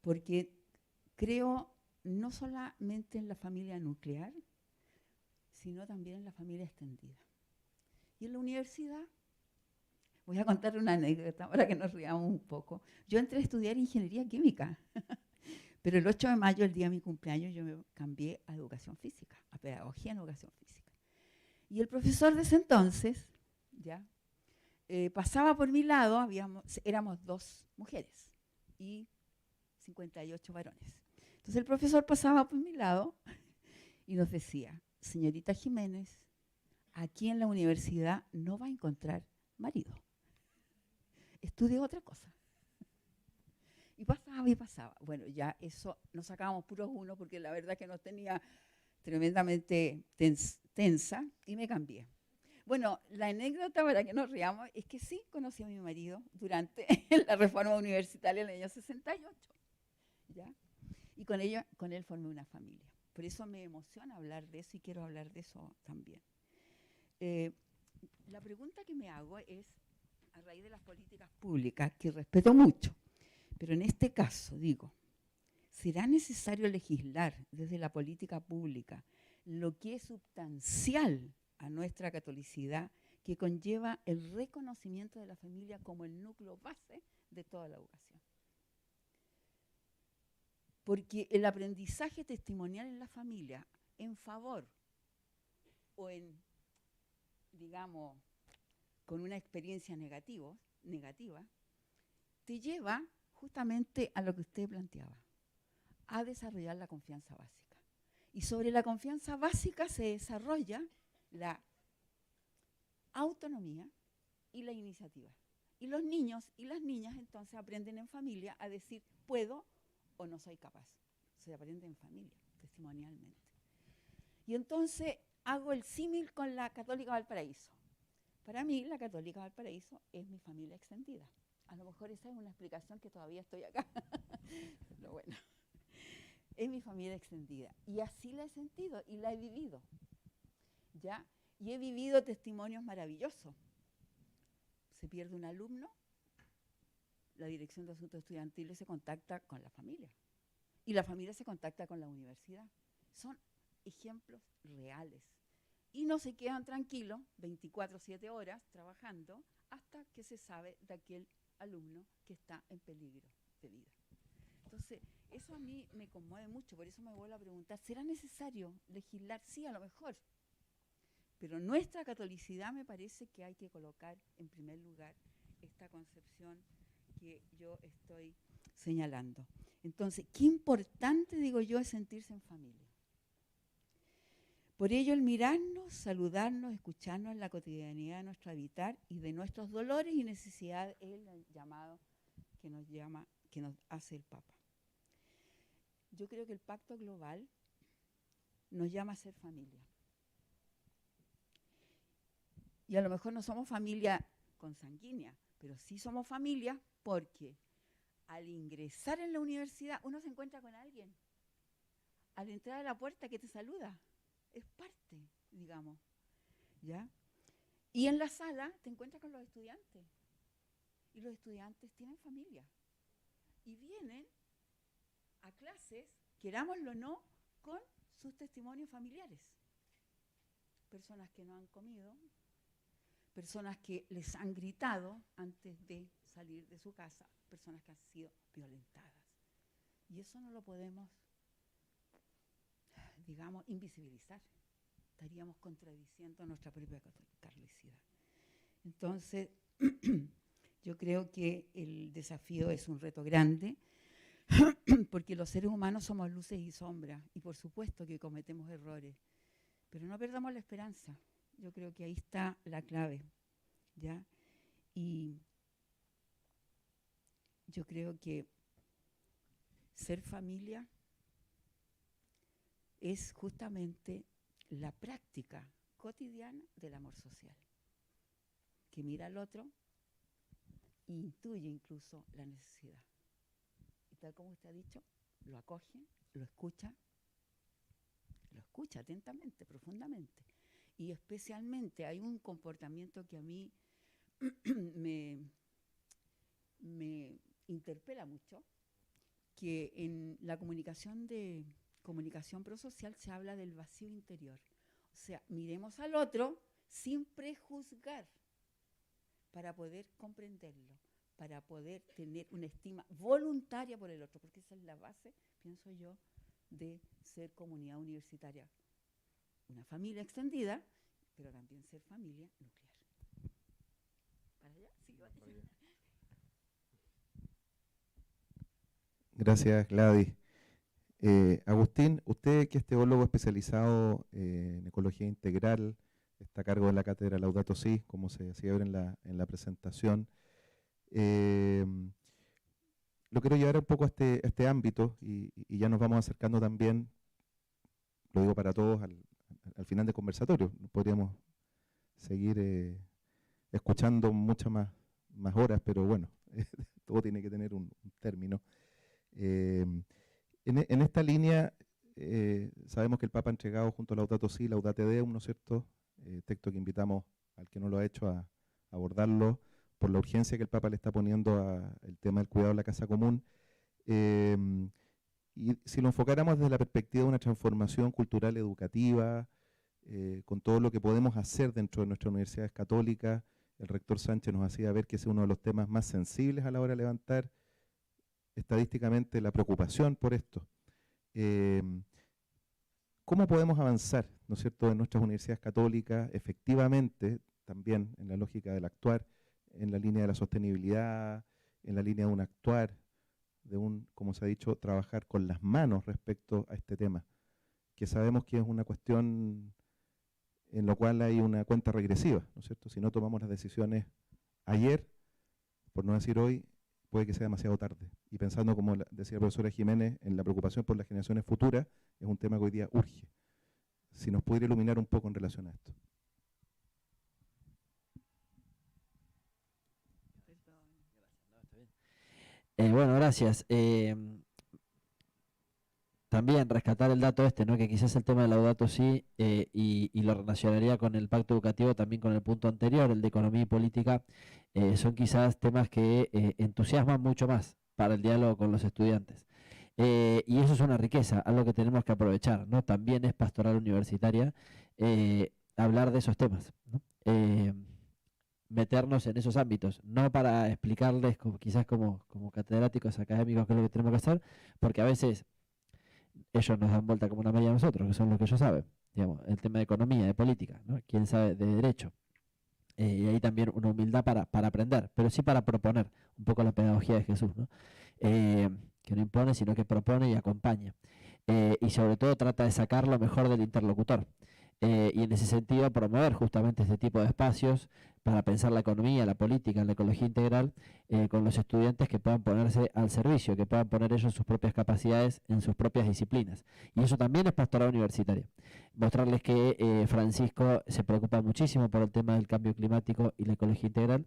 Porque creo no solamente en la familia nuclear, sino también en la familia extendida. Y en la universidad, voy a contar una anécdota para que nos riamos un poco. Yo entré a estudiar ingeniería química, pero el 8 de mayo, el día de mi cumpleaños, yo me cambié a educación física, a pedagogía en educación física. Y el profesor de ese entonces, ya, pasaba por mi lado, éramos 2 mujeres y 58 varones. Entonces el profesor pasaba por mi lado y nos decía: señorita Jiménez, aquí en la universidad no va a encontrar marido. Estudie otra cosa. Y pasaba y pasaba. Bueno, ya eso, nos sacábamos puros uno porque la verdad que nos tenía tremendamente tensa y me cambié. Bueno, la anécdota para que nos riamos es que sí conocí a mi marido durante la reforma universitaria en el año 68. ¿Ya? Y con él formé una familia. Por eso me emociona hablar de eso y quiero hablar de eso también. La pregunta que me hago es, a raíz de las políticas públicas, que respeto mucho, pero en este caso digo, ¿será necesario legislar desde la política pública lo que es sustancial a nuestra catolicidad, que conlleva el reconocimiento de la familia como el núcleo base de toda la educación? Porque el aprendizaje testimonial en la familia, en favor o en, digamos, con una experiencia negativa, te lleva justamente a lo que usted planteaba, a desarrollar la confianza básica. Y sobre la confianza básica se desarrolla la autonomía y la iniciativa. Y los niños y las niñas entonces aprenden en familia a decir puedo o no soy capaz. Se aprende en familia, testimonialmente. Y entonces hago el símil con la Católica Valparaíso. Para mí, la Católica Valparaíso es mi familia extendida. A lo mejor esa es una explicación que todavía estoy acá. Pero bueno, es mi familia extendida. Y así la he sentido y la he vivido. ¿Ya? Y he vivido testimonios maravillosos. Se pierde un alumno, la Dirección de Asuntos Estudiantiles se contacta con la familia. Y la familia se contacta con la universidad. Son ejemplos reales. Y no se quedan tranquilos 24/7 horas trabajando hasta que se sabe de aquel alumno que está en peligro de vida. Entonces, eso a mí me conmueve mucho, por eso me vuelvo a preguntar, ¿será necesario legislar? Sí, a lo mejor. Pero nuestra catolicidad me parece que hay que colocar en primer lugar esta concepción que yo estoy señalando. Entonces, qué importante, digo yo, es sentirse en familia. Por ello, el mirarnos, saludarnos, escucharnos en la cotidianidad de nuestro habitar y de nuestros dolores y necesidades es el llamado que nos hace el Papa. Yo creo que el Pacto Global nos llama a ser familia. Y a lo mejor no somos familia consanguínea, pero sí somos familia porque al ingresar en la universidad uno se encuentra con alguien. Al entrar a la puerta que te saluda. Es parte, digamos. ¿Ya? Y en la sala te encuentras con los estudiantes. Y los estudiantes tienen familia. Y vienen a clases, querámoslo o no, con sus testimonios familiares. Personas que no han comido, personas que les han gritado antes de salir de su casa, personas que han sido violentadas. Y eso no lo podemos, digamos, invisibilizar. Estaríamos contradiciendo nuestra propia catolicidad. Entonces, yo creo que el desafío es un reto grande, porque los seres humanos somos luces y sombras, y por supuesto que cometemos errores, pero no perdamos la esperanza. Yo creo que ahí está la clave, ¿ya? Y yo creo que ser familia es justamente la práctica cotidiana del amor social, que mira al otro e intuye incluso la necesidad. Y tal como usted ha dicho, lo acoge, lo escucha atentamente, profundamente. Y especialmente hay un comportamiento que a mí me interpela mucho, que en la comunicación prosocial se habla del vacío interior. O sea, miremos al otro sin prejuzgar para poder comprenderlo, para poder tener una estima voluntaria por el otro, porque esa es la base, pienso yo, de ser comunidad universitaria. Una familia extendida, pero también ser familia nuclear. ¿Para allá? Sí, vale. Gracias, Gladys. Agustín, usted que es teólogo especializado en ecología integral, está a cargo de la cátedra Laudato Si, como se decía ver en la presentación. Lo quiero llevar un poco a este ámbito y ya nos vamos acercando también, lo digo para todos, al final del conversatorio. Podríamos seguir escuchando muchas más horas, pero bueno, todo tiene que tener un término. En esta línea, sabemos que el Papa ha entregado junto a Laudato Si, Laudate Deum, ¿no es cierto? Texto que invitamos al que no lo ha hecho a abordarlo por la urgencia que el Papa le está poniendo al tema del cuidado de la casa común. Y si lo enfocáramos desde la perspectiva de una transformación cultural educativa, con todo lo que podemos hacer dentro de nuestras universidades católicas, el rector Sánchez nos hacía ver que ese es uno de los temas más sensibles a la hora de levantar estadísticamente la preocupación por esto. ¿Cómo podemos avanzar, ¿no es cierto?, en nuestras universidades católicas, efectivamente, también en la lógica del actuar, en la línea de la sostenibilidad, en la línea de un actuar, de un, como se ha dicho, trabajar con las manos respecto a este tema, que sabemos que es una cuestión en la cual hay una cuenta regresiva, ¿no es cierto? Si no tomamos las decisiones ayer, por no decir hoy, puede que sea demasiado tarde. Y pensando, como decía la profesora Jiménez, en la preocupación por las generaciones futuras, es un tema que hoy día urge. Si nos pudiera iluminar un poco en relación a esto. Bueno, gracias. También rescatar el dato ¿no? Que quizás el tema del Laudato Si y lo relacionaría con el pacto educativo, también con el punto anterior, el de economía y política, son quizás temas que entusiasman mucho más para el diálogo con los estudiantes. Y eso es una riqueza, algo que tenemos que aprovechar, ¿no? También es pastoral universitaria hablar de esos temas, ¿no? Meternos en esos ámbitos, no para explicarles quizás como catedráticos académicos qué es lo que tenemos que hacer, porque a veces ellos nos dan vuelta como una media a nosotros, que son los que ellos saben, digamos, el tema de economía, de política, ¿no? Quién sabe de derecho. Y ahí también una humildad para aprender, pero sí para proponer un poco la pedagogía de Jesús, ¿no? Que no impone, sino que propone y acompaña. Y sobre todo trata de sacar lo mejor del interlocutor. y en ese sentido promover justamente este tipo de espacios para pensar la economía, la política, la ecología integral con los estudiantes que puedan ponerse al servicio, que puedan poner ellos sus propias capacidades en sus propias disciplinas. Y eso también es pastorado universitario. Mostrarles que Francisco se preocupa muchísimo por el tema del cambio climático y la ecología integral.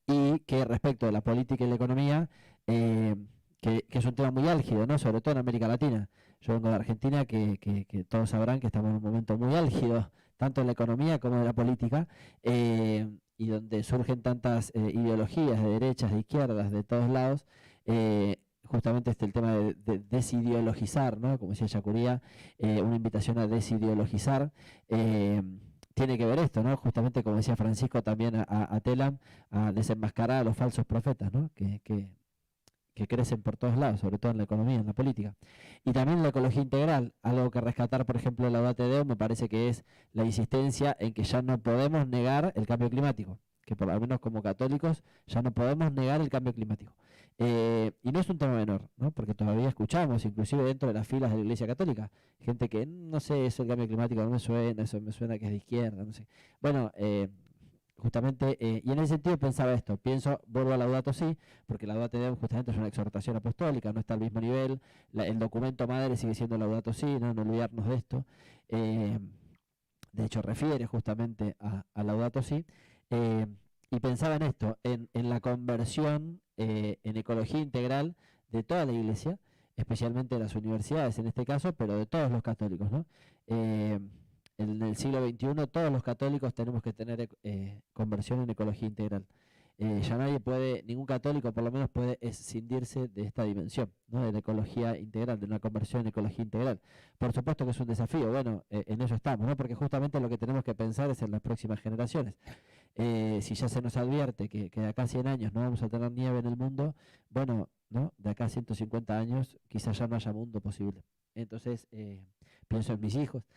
Y que respecto de la política y la economía, que es un tema muy álgido, ¿no? Sobre todo en América Latina. Yo vengo de Argentina, que todos sabrán que estamos en un momento muy álgido, tanto en la economía como en la política, y donde surgen tantas ideologías de derechas, de izquierdas, de todos lados. Justamente el tema de desideologizar, ¿no? Como decía Yacuría, una invitación a desideologizar. Tiene que ver esto, ¿no? Justamente como decía Francisco también a Telam, a desenmascarar a los falsos profetas, ¿no? Que crecen por todos lados, sobre todo en la economía, en la política. Y también la ecología integral, algo que rescatar, por ejemplo, de Laudato Deum, me parece que es la insistencia en que ya no podemos negar el cambio climático, que por lo menos como católicos ya no podemos negar el cambio climático. Y no es un tema menor, ¿no? Porque todavía escuchamos, inclusive dentro de las filas de la Iglesia Católica, gente que, no sé, eso el cambio climático no me suena, eso me suena que es de izquierda, no sé. Bueno, justamente, y en ese sentido pensaba esto, vuelvo a Laudato Si, porque Laudato Deum justamente es una exhortación apostólica, no está al mismo nivel, el documento madre sigue siendo Laudato Si, no olvidarnos de esto, de hecho refiere justamente a Laudato Si, y pensaba en esto, en la conversión en ecología integral de toda la Iglesia, especialmente de las universidades en este caso, pero de todos los católicos, ¿no? En el siglo XXI todos los católicos tenemos que tener conversión en ecología integral. Ya ningún católico por lo menos puede escindirse de esta dimensión, ¿no? De la ecología integral, de una conversión en ecología integral. Por supuesto que es un desafío, bueno, en eso estamos, ¿no? Porque justamente lo que tenemos que pensar es en las próximas generaciones. Si ya se nos advierte que de acá a 100 años no vamos a tener nieve en el mundo, bueno, ¿no? De acá a 150 años quizás ya no haya mundo posible. Entonces, pienso en mis hijos,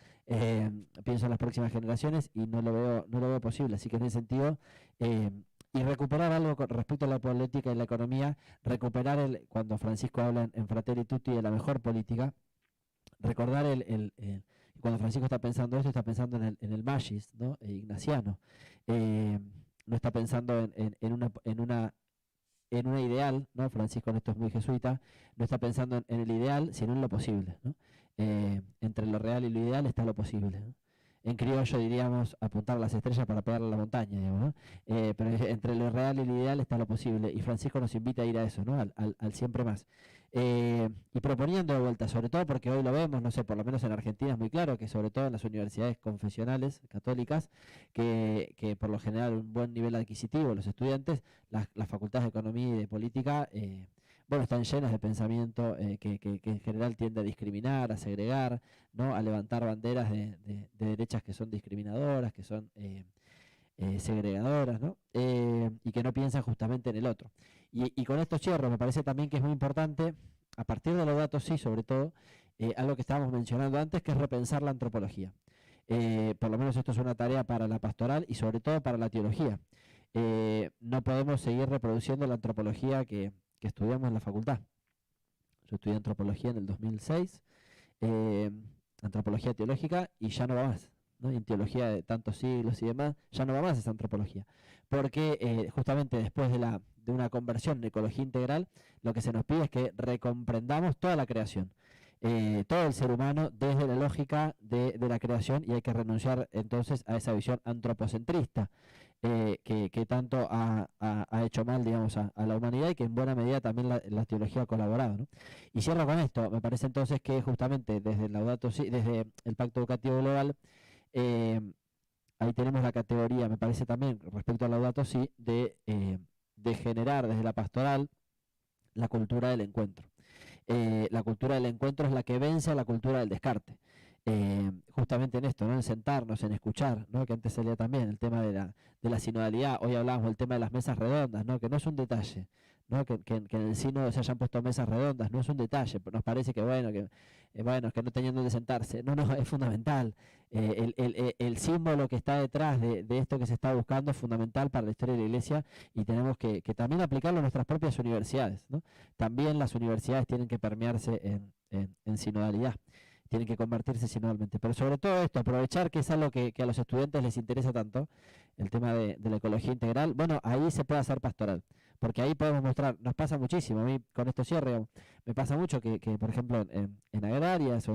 pienso en las próximas generaciones y no lo veo posible. Así que en ese sentido, y recuperar algo con respecto a la política y la economía, recuperar cuando Francisco habla en Fratelli Tutti de la mejor política, recordar cuando Francisco está pensando esto, está pensando en el magis, ¿no? Ignaciano. No está pensando en una ideal, ¿no? Francisco en esto es muy jesuita, no está pensando en el ideal, sino en lo posible, ¿no? Entre lo real y lo ideal está lo posible, ¿no? En criollo diríamos apuntar a las estrellas para pegarle a la montaña, digamos, ¿no? Pero entre lo real y lo ideal está lo posible, y Francisco nos invita a ir a eso, ¿no? Al siempre más. Y proponiendo de vuelta, sobre todo porque hoy lo vemos, no sé, por lo menos en Argentina es muy claro que sobre todo en las universidades confesionales católicas, que por lo general un buen nivel adquisitivo, los estudiantes, las facultades de economía y de política, bueno, están llenas de pensamiento que en general tiende a discriminar, a segregar, ¿no? A levantar banderas de derechas que son discriminadoras, que son segregadoras, ¿no? Y que no piensan justamente en el otro. Y con esto cierro, me parece también que es muy importante, a partir de los datos sí, sobre todo, algo que estábamos mencionando antes, que es repensar la antropología. Por lo menos esto es una tarea para la pastoral y sobre todo para la teología. No podemos seguir reproduciendo la antropología que estudiamos en la facultad. Yo estudié antropología en el 2006, antropología teológica, y ya no va más, ¿no? Y en teología de tantos siglos y demás, ya no va más esa antropología. Porque justamente después de una conversión en ecología integral, lo que se nos pide es que recomprendamos toda la creación, todo el ser humano desde la lógica de la creación, y hay que renunciar entonces a esa visión antropocentrista que tanto ha hecho mal, digamos, a la humanidad, y que en buena medida también la teología ha colaborado, ¿no? Y cierro con esto, me parece entonces que justamente desde el Laudato Si, desde el Pacto Educativo Global, ahí tenemos la categoría, me parece también, respecto al Laudato Si, de generar desde la pastoral la cultura del encuentro. La cultura del encuentro es la que vence a la cultura del descarte. Justamente en esto, ¿no? En sentarnos, en escuchar, ¿no? Que antes salía también el tema de la sinodalidad. Hoy hablábamos del tema de las mesas redondas, ¿no? Que no es un detalle, ¿no? Que en el sínodo se hayan puesto mesas redondas, no es un detalle, pero nos parece que que no tenían donde sentarse. No, es fundamental. El símbolo que está detrás de esto que se está buscando es fundamental para la historia de la Iglesia, y tenemos que también aplicarlo a nuestras propias universidades, ¿no? También las universidades tienen que permearse en sinodalidad, tienen que convertirse sinodalmente. Pero sobre todo esto, aprovechar que es algo que a los estudiantes les interesa tanto, el tema de la ecología integral, bueno, ahí se puede hacer pastoral, porque ahí podemos mostrar, nos pasa muchísimo, a mí con esto cierre, me pasa mucho que por ejemplo, en agrarias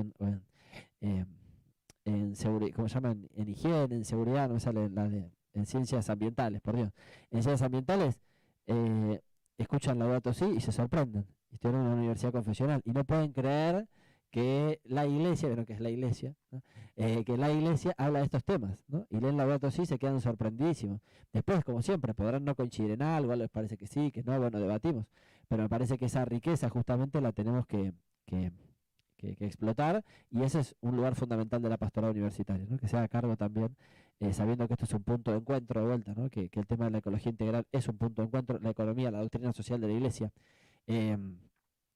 en seguridad, ¿cómo se llaman? En higiene, en seguridad, no me sale en ciencias ambientales, por Dios. En ciencias ambientales escuchan Laudato Si y se sorprenden. Estoy en una universidad confesional y no pueden creer que la iglesia, bueno, que es la iglesia, ¿no? Que la iglesia habla de estos temas, ¿no? Y leen Laudato Si y se quedan sorprendidísimos. Después, como siempre, podrán no coincidir en algo les parece que sí, que no, bueno, debatimos. Pero me parece que esa riqueza justamente la tenemos que explotar, y ese es un lugar fundamental de la pastoral universitaria, ¿no? Que se haga cargo también, sabiendo que esto es un punto de encuentro de vuelta, ¿no? Que el tema de la ecología integral es un punto de encuentro, la economía, la doctrina social de la iglesia.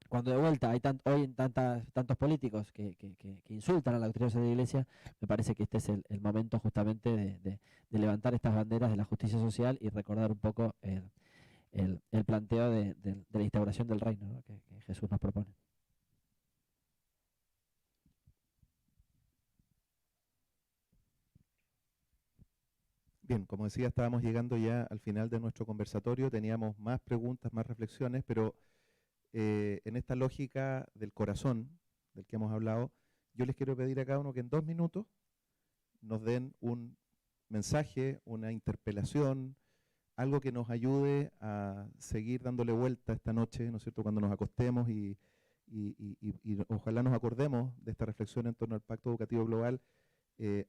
Cuando de vuelta hay hoy tantos políticos que insultan a la doctrina social de la iglesia, me parece que este es el momento justamente de levantar estas banderas de la justicia social y recordar un poco el planteo de la instauración del reino, ¿no? que Jesús nos propone. Bien, como decía, estábamos llegando ya al final de nuestro conversatorio, teníamos más preguntas, más reflexiones, pero en esta lógica del corazón del que hemos hablado, yo les quiero pedir a cada uno que en 2 minutos nos den un mensaje, una interpelación, algo que nos ayude a seguir dándole vuelta esta noche, ¿no es cierto?, cuando nos acostemos y ojalá nos acordemos de esta reflexión en torno al Pacto Educativo Global,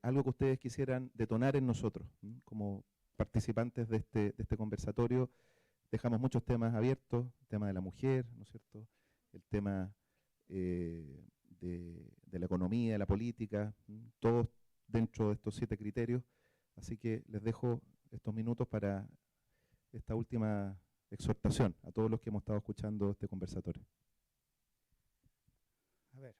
algo que ustedes quisieran detonar en nosotros, como participantes de este conversatorio. Dejamos muchos temas abiertos, el tema de la mujer, ¿no es cierto?, el tema de la economía, de la política, todos dentro de estos 7 criterios. Así que les dejo estos minutos para esta última exhortación a todos los que hemos estado escuchando este conversatorio. A ver,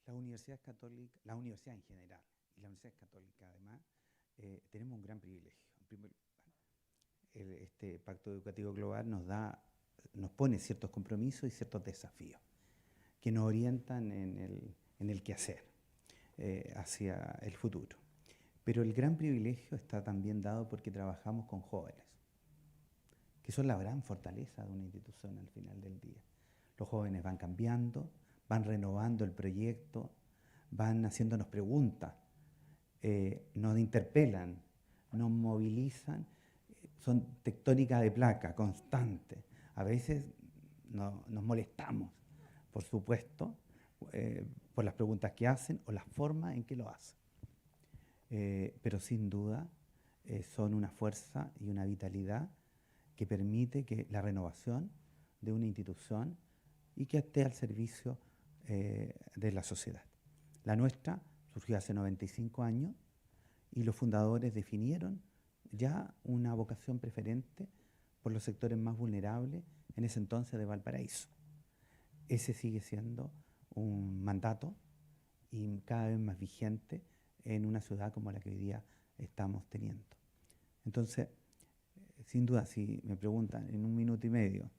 la Universidad Católica, la universidad en general y la Universidad Católica además, tenemos un gran privilegio. En primer lugar, este Pacto Educativo Global nos pone ciertos compromisos y ciertos desafíos que nos orientan en el quehacer hacia el futuro. Pero el gran privilegio está también dado porque trabajamos con jóvenes, que son la gran fortaleza de una institución al final del día. Los jóvenes van cambiando, van renovando el proyecto, van haciéndonos preguntas, nos interpelan, nos movilizan, son tectónica de placa constante. A veces nos molestamos, por supuesto, por las preguntas que hacen o la forma en que lo hacen. Pero sin duda son una fuerza y una vitalidad que permite que la renovación de una institución y que esté al servicio de la sociedad. La nuestra surgió hace 95 años y los fundadores definieron ya una vocación preferente por los sectores más vulnerables en ese entonces de Valparaíso. Ese sigue siendo un mandato y cada vez más vigente en una ciudad como la que hoy día estamos teniendo. Entonces, sin duda, si me preguntan en 1 minuto y medio,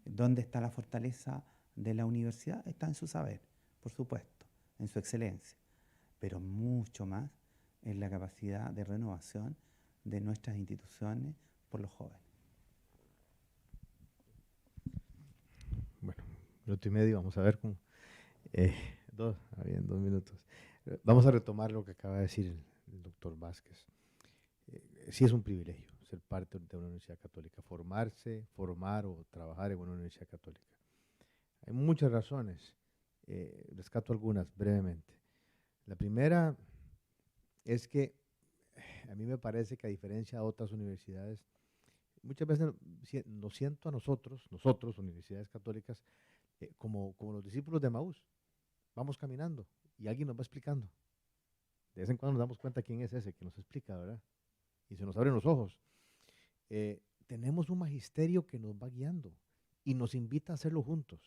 ¿dónde está la fortaleza de la universidad? Está en su saber, por supuesto, en su excelencia, pero mucho más en la capacidad de renovación de nuestras instituciones por los jóvenes. Bueno, 1 minuto y medio, vamos a ver cómo. 2 minutos. Vamos a retomar lo que acaba de decir el doctor Vázquez. Sí es un privilegio ser parte de una universidad católica, formar o trabajar en una universidad católica. Hay muchas razones, rescato algunas brevemente. La primera es que a mí me parece que a diferencia de otras universidades, muchas veces nos siento a nosotros, universidades católicas, como los discípulos de Emaús. Vamos caminando y alguien nos va explicando. De vez en cuando nos damos cuenta quién es ese que nos explica, ¿verdad? Y se nos abren los ojos. Tenemos un magisterio que nos va guiando y nos invita a hacerlo juntos.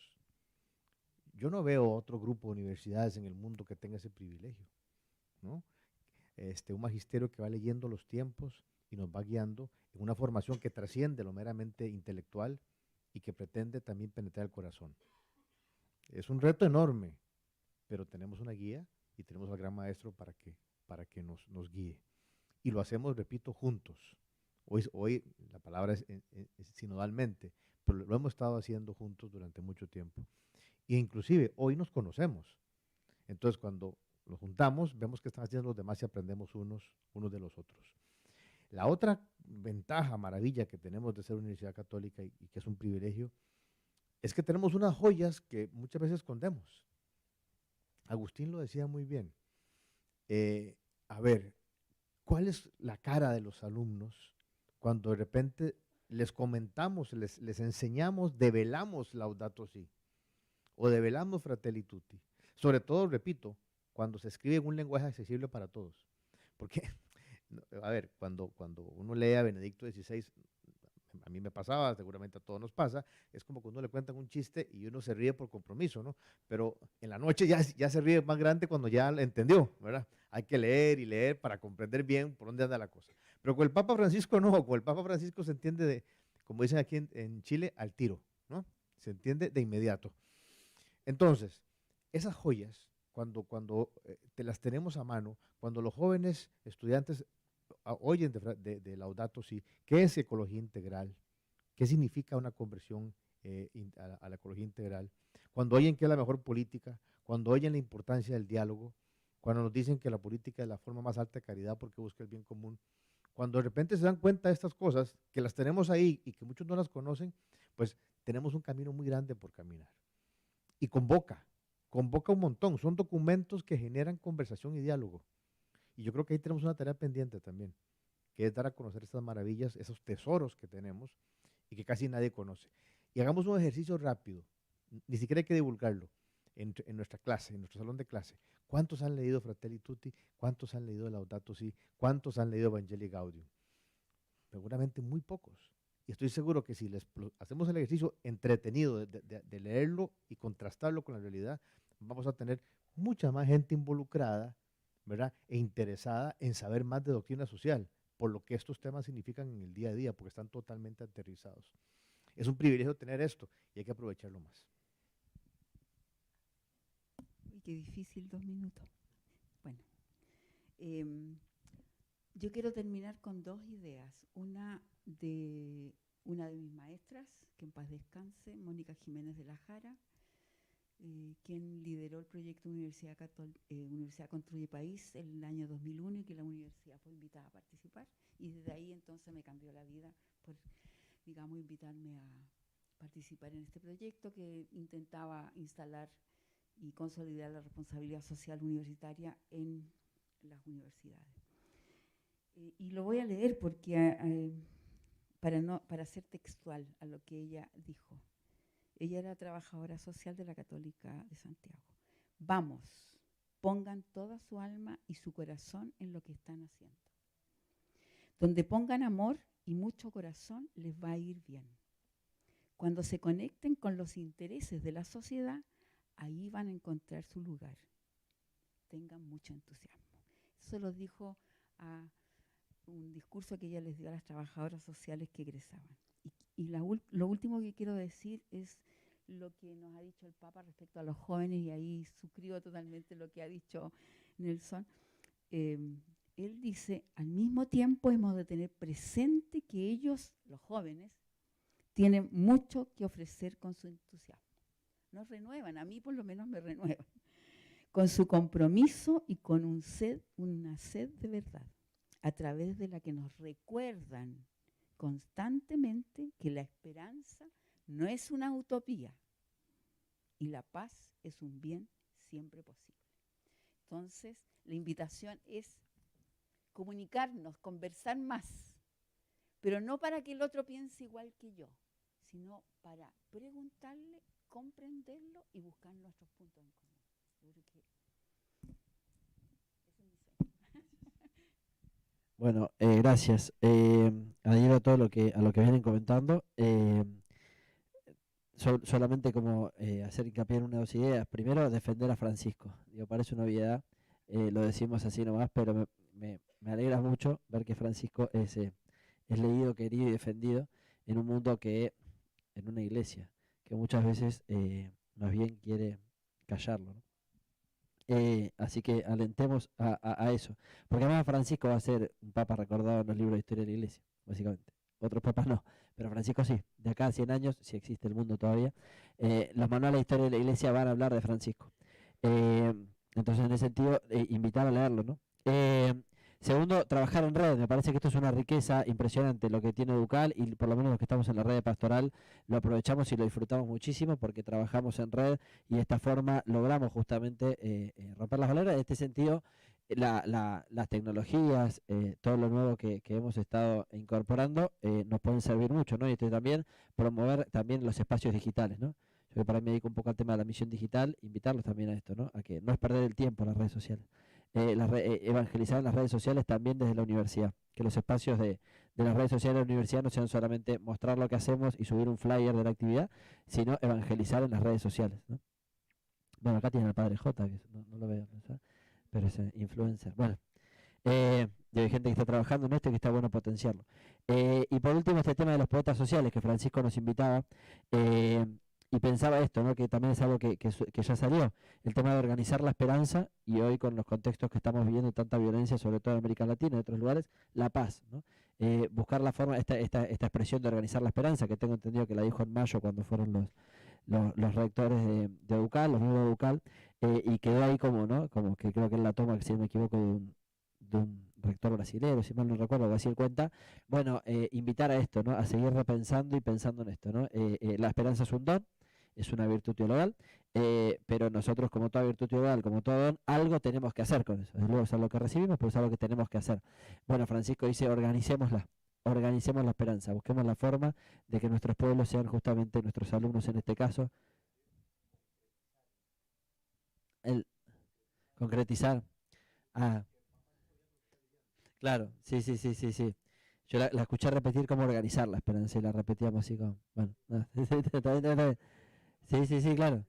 Yo no veo otro grupo de universidades en el mundo que tenga ese privilegio, ¿no? Un magisterio que va leyendo los tiempos y nos va guiando en una formación que trasciende lo meramente intelectual y que pretende también penetrar el corazón. Es un reto enorme, pero tenemos una guía y tenemos al gran maestro para que nos guíe. Y lo hacemos, repito, juntos. Hoy la palabra es sinodalmente, pero lo hemos estado haciendo juntos durante mucho tiempo. E inclusive hoy nos conocemos. Entonces cuando nos juntamos, vemos qué están haciendo los demás y aprendemos unos de los otros. La otra ventaja, maravilla que tenemos de ser una universidad católica y que es un privilegio, es que tenemos unas joyas que muchas veces escondemos. Agustín lo decía muy bien. A ver, ¿cuál es la cara de los alumnos cuando de repente les comentamos, les enseñamos, develamos Laudato Si o develamos Fratelli Tutti? Sobre todo, repito, cuando se escribe en un lenguaje accesible para todos. Porque, a ver, cuando uno lee a Benedicto XVI, a mí me pasaba, seguramente a todos nos pasa, es como cuando uno le cuentan un chiste y uno se ríe por compromiso, ¿no? Pero en la noche ya se ríe más grande cuando ya lo entendió, ¿verdad? Hay que leer y leer para comprender bien por dónde anda la cosa. Pero con el Papa Francisco no, con el Papa Francisco se entiende, como dicen aquí en Chile, al tiro, ¿no? Se entiende de inmediato. Entonces, esas joyas, cuando te las tenemos a mano, cuando los jóvenes estudiantes oyen de Laudato Si, ¿qué es ecología integral? ¿Qué significa una conversión a la ecología integral? Cuando oyen qué es la mejor política, cuando oyen la importancia del diálogo, cuando nos dicen que la política es la forma más alta de caridad porque busca el bien común, cuando de repente se dan cuenta de estas cosas, que las tenemos ahí y que muchos no las conocen, pues tenemos un camino muy grande por caminar. Y convoca un montón, son documentos que generan conversación y diálogo. Y yo creo que ahí tenemos una tarea pendiente también, que es dar a conocer estas maravillas, esos tesoros que tenemos y que casi nadie conoce. Y hagamos un ejercicio rápido, ni siquiera hay que divulgarlo, en nuestra clase, en nuestro salón de clase. ¿Cuántos han leído Fratelli Tutti? ¿Cuántos han leído Laudato Si? ¿Cuántos han leído Evangelii Gaudium? Seguramente muy pocos. Y estoy seguro que si hacemos el ejercicio entretenido de leerlo y contrastarlo con la realidad, vamos a tener mucha más gente involucrada, ¿verdad? E interesada en saber más de doctrina social, por lo que estos temas significan en el día a día, porque están totalmente aterrizados. Es un privilegio tener esto y hay que aprovecharlo más. Uy, qué difícil, 2 minutos. Bueno, yo quiero terminar con 2 ideas. Una de mis maestras, que en paz descanse, Mónica Jiménez de la Jara, quien lideró el proyecto Universidad Construye País en el año 2001 y que la universidad fue invitada a participar. Y desde ahí entonces me cambió la vida por, digamos, invitarme a participar en este proyecto que intentaba instalar y consolidar la responsabilidad social universitaria en las universidades. Y lo voy a leer porque para ser textual a lo que ella dijo. Ella era trabajadora social de la Católica de Santiago. Vamos, pongan toda su alma y su corazón en lo que están haciendo. Donde pongan amor y mucho corazón, les va a ir bien. Cuando se conecten con los intereses de la sociedad, ahí van a encontrar su lugar. Tengan mucho entusiasmo. Eso lo dijo a un discurso que ella les dio a las trabajadoras sociales que egresaban. Y lo último que quiero decir es lo que nos ha dicho el Papa respecto a los jóvenes, y ahí suscribo totalmente lo que ha dicho Nelson. Él dice, al mismo tiempo hemos de tener presente que ellos, los jóvenes, tienen mucho que ofrecer con su entusiasmo. Nos renuevan, a mí por lo menos me renuevan, con su compromiso y con una sed de verdad, a través de la que nos recuerdan constantemente que la esperanza no es una utopía y la paz es un bien siempre posible. Entonces, la invitación es comunicarnos, conversar más, pero no para que el otro piense igual que yo, sino para preguntarle, comprenderlo y buscar nuestros puntos en común. Yo creo que ese es mi sueño. Bueno, gracias. Adhiero a todo a lo que vienen comentando. Solamente como hacer hincapié en una o dos ideas. Primero, defender a Francisco. Digo, parece una obviedad, lo decimos así nomás, pero me alegra mucho ver que Francisco es leído, querido y defendido en un mundo en una iglesia, que muchas veces más bien quiere callarlo, ¿no? Así que alentemos a eso. Porque además Francisco va a ser un papa recordado en los libros de historia de la Iglesia, básicamente. Otros papas no, pero Francisco sí. De acá a 100 años, si existe el mundo todavía, los manuales de historia de la Iglesia van a hablar de Francisco. Entonces, en ese sentido, invitar a leerlo, ¿no? Segundo, trabajar en red. Me parece que esto es una riqueza impresionante lo que tiene Educal, y por lo menos los que estamos en la red de pastoral lo aprovechamos y lo disfrutamos muchísimo porque trabajamos en red y de esta forma logramos justamente romper las barreras. En este sentido, las tecnologías, todo lo nuevo que hemos estado incorporando nos pueden servir mucho, ¿no? Y también promover también los espacios digitales, ¿no? Yo que para mí me dedico un poco al tema de la misión digital, invitarlos también a esto, ¿no? A que no es perder el tiempo en las redes sociales. Evangelizar en las redes sociales también desde la universidad, que los espacios de las redes sociales de la universidad no sean solamente mostrar lo que hacemos y subir un flyer de la actividad, sino evangelizar en las redes sociales, ¿no? Bueno, acá tienen al padre J, que no lo veo, ¿no? Pero es influencer. Bueno, hay gente que está trabajando en esto y que está bueno potenciarlo. Y por último, este tema de los poetas sociales, que Francisco nos invitaba, y pensaba esto, ¿no? Que también es algo que ya salió, el tema de organizar la esperanza, y hoy con los contextos que estamos viviendo, tanta violencia, sobre todo en América Latina y en otros lugares, la paz, ¿no? Buscar la forma, esta expresión de organizar la esperanza, que tengo entendido que la dijo en mayo cuando fueron los rectores de Educal, los nuevos de Educal, y quedó ahí como, ¿no? Como que creo que él la toma, si no me equivoco, de un rector brasilero, si mal no recuerdo, algo así él cuenta. Bueno, invitar a esto, ¿no? A seguir repensando y pensando en esto, ¿no? La esperanza es un don, es una virtud teologal, pero nosotros, como toda virtud teologal, como todo don, algo tenemos que hacer con eso. Desde luego es algo que recibimos, pero es algo que tenemos que hacer. Bueno, Francisco dice, organicemos la esperanza, busquemos la forma de que nuestros pueblos sean justamente nuestros alumnos en este caso. El concretizar. Ah, claro, sí, sí, sí, sí, sí. Yo la escuché repetir cómo organizar la esperanza y la repetíamos así como, bueno, está bien, está bien. Sí, sí, sí, claro.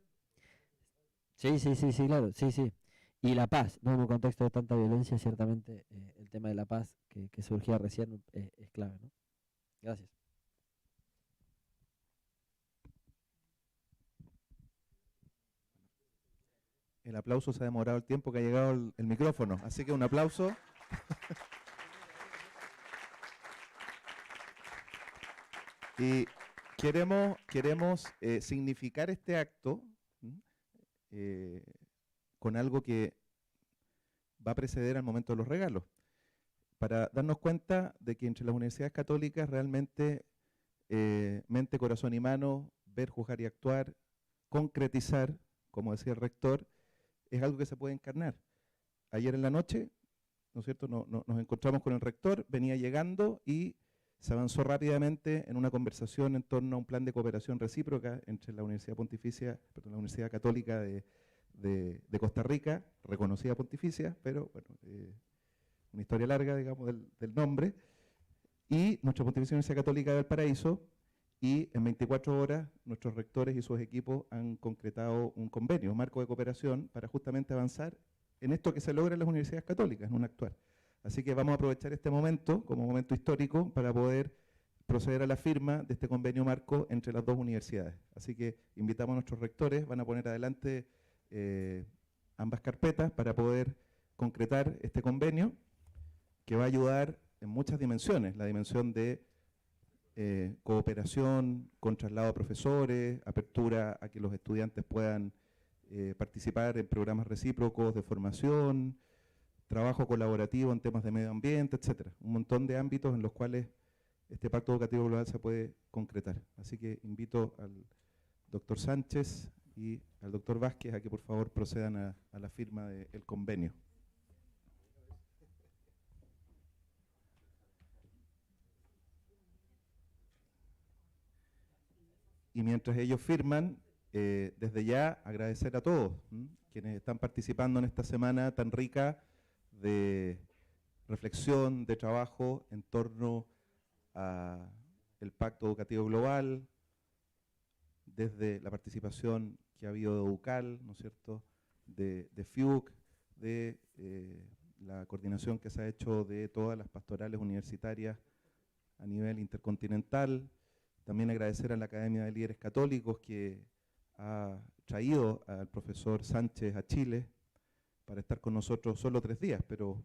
Sí, sí, sí, sí, claro, sí, sí. Y la paz, ¿no? En un contexto de tanta violencia, ciertamente el tema de la paz que surgía recién es clave, ¿no? Gracias. El aplauso se ha demorado el tiempo que ha llegado el micrófono, así que un aplauso. Y queremos significar este acto con algo que va a preceder al momento de los regalos, para darnos cuenta de que entre las universidades católicas realmente mente, corazón y mano, ver, juzgar y actuar, concretizar, como decía el rector, es algo que se puede encarnar. Ayer en la noche, ¿no es cierto?, nos encontramos con el rector, venía llegando y se avanzó rápidamente en una conversación en torno a un plan de cooperación recíproca entre la Universidad Pontificia, perdón, la Universidad Católica de Costa Rica, reconocida pontificia, pero bueno, una historia larga, digamos, del nombre, y nuestra Pontificia Universidad Católica de Valparaíso, y en 24 horas nuestros rectores y sus equipos han concretado un convenio, un marco de cooperación para justamente avanzar en esto que se logra en las universidades católicas, en un actuar. Así que vamos a aprovechar este momento como momento histórico para poder proceder a la firma de este convenio marco entre las dos universidades. Así que invitamos a nuestros rectores, van a poner adelante ambas carpetas para poder concretar este convenio que va a ayudar en muchas dimensiones, la dimensión de cooperación con traslado a profesores, apertura a que los estudiantes puedan participar en programas recíprocos de formación, trabajo colaborativo en temas de medio ambiente, etcétera. Un montón de ámbitos en los cuales este pacto educativo global se puede concretar. Así que invito al doctor Sánchez y al doctor Vázquez a que por favor procedan a la firma del convenio. Y mientras ellos firman, desde ya agradecer a todos quienes están participando en esta semana tan rica de reflexión, de trabajo en torno al Pacto Educativo Global, desde la participación que ha habido de Educal, ¿no es cierto?, de FIUC, de la coordinación que se ha hecho de todas las pastorales universitarias a nivel intercontinental. También agradecer a la Academia de Líderes Católicos que ha traído al profesor Sánchez a Chile para estar con nosotros solo 3 días, pero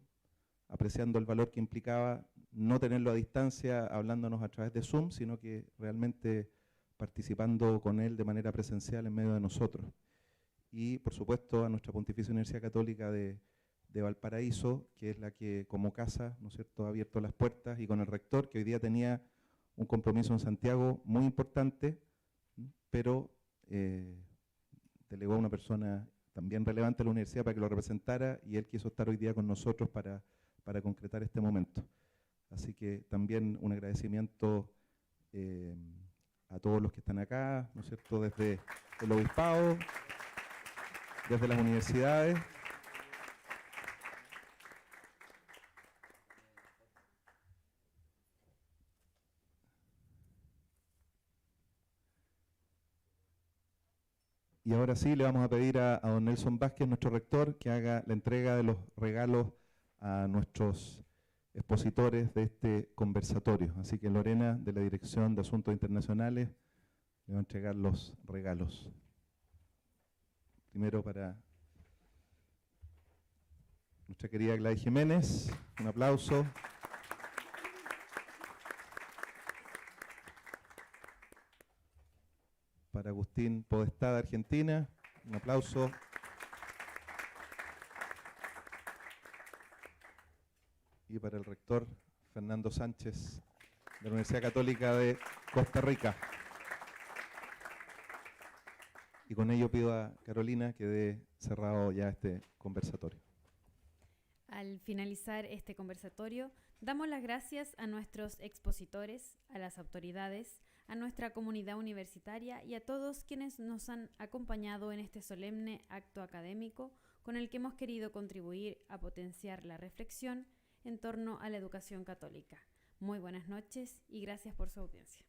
apreciando el valor que implicaba no tenerlo a distancia, hablándonos a través de Zoom, sino que realmente participando con él de manera presencial en medio de nosotros. Y, por supuesto, a nuestra Pontificia Universidad Católica de Valparaíso, que es la que, como casa, ¿no es cierto?, ha abierto las puertas, y con el rector, que hoy día tenía un compromiso en Santiago muy importante, pero delegó a una persona también relevante a la universidad para que lo representara, y él quiso estar hoy día con nosotros para concretar este momento. Así que también un agradecimiento a todos los que están acá, ¿no es cierto?, desde el obispado, desde las universidades. Y ahora sí le vamos a pedir a don Nelson Vázquez, nuestro rector, que haga la entrega de los regalos a nuestros expositores de este conversatorio. Así que Lorena, de la Dirección de Asuntos Internacionales, le va a entregar los regalos. Primero para nuestra querida Gladys Jiménez, un aplauso. Para Agustín Podestá de Argentina, un aplauso. Y para el rector Fernando Sánchez de la Universidad Católica de Costa Rica. Y con ello pido a Carolina que dé cerrado ya este conversatorio. Al finalizar este conversatorio, damos las gracias a nuestros expositores, a las autoridades, a nuestra comunidad universitaria y a todos quienes nos han acompañado en este solemne acto académico con el que hemos querido contribuir a potenciar la reflexión en torno a la educación católica. Muy buenas noches y gracias por su audiencia.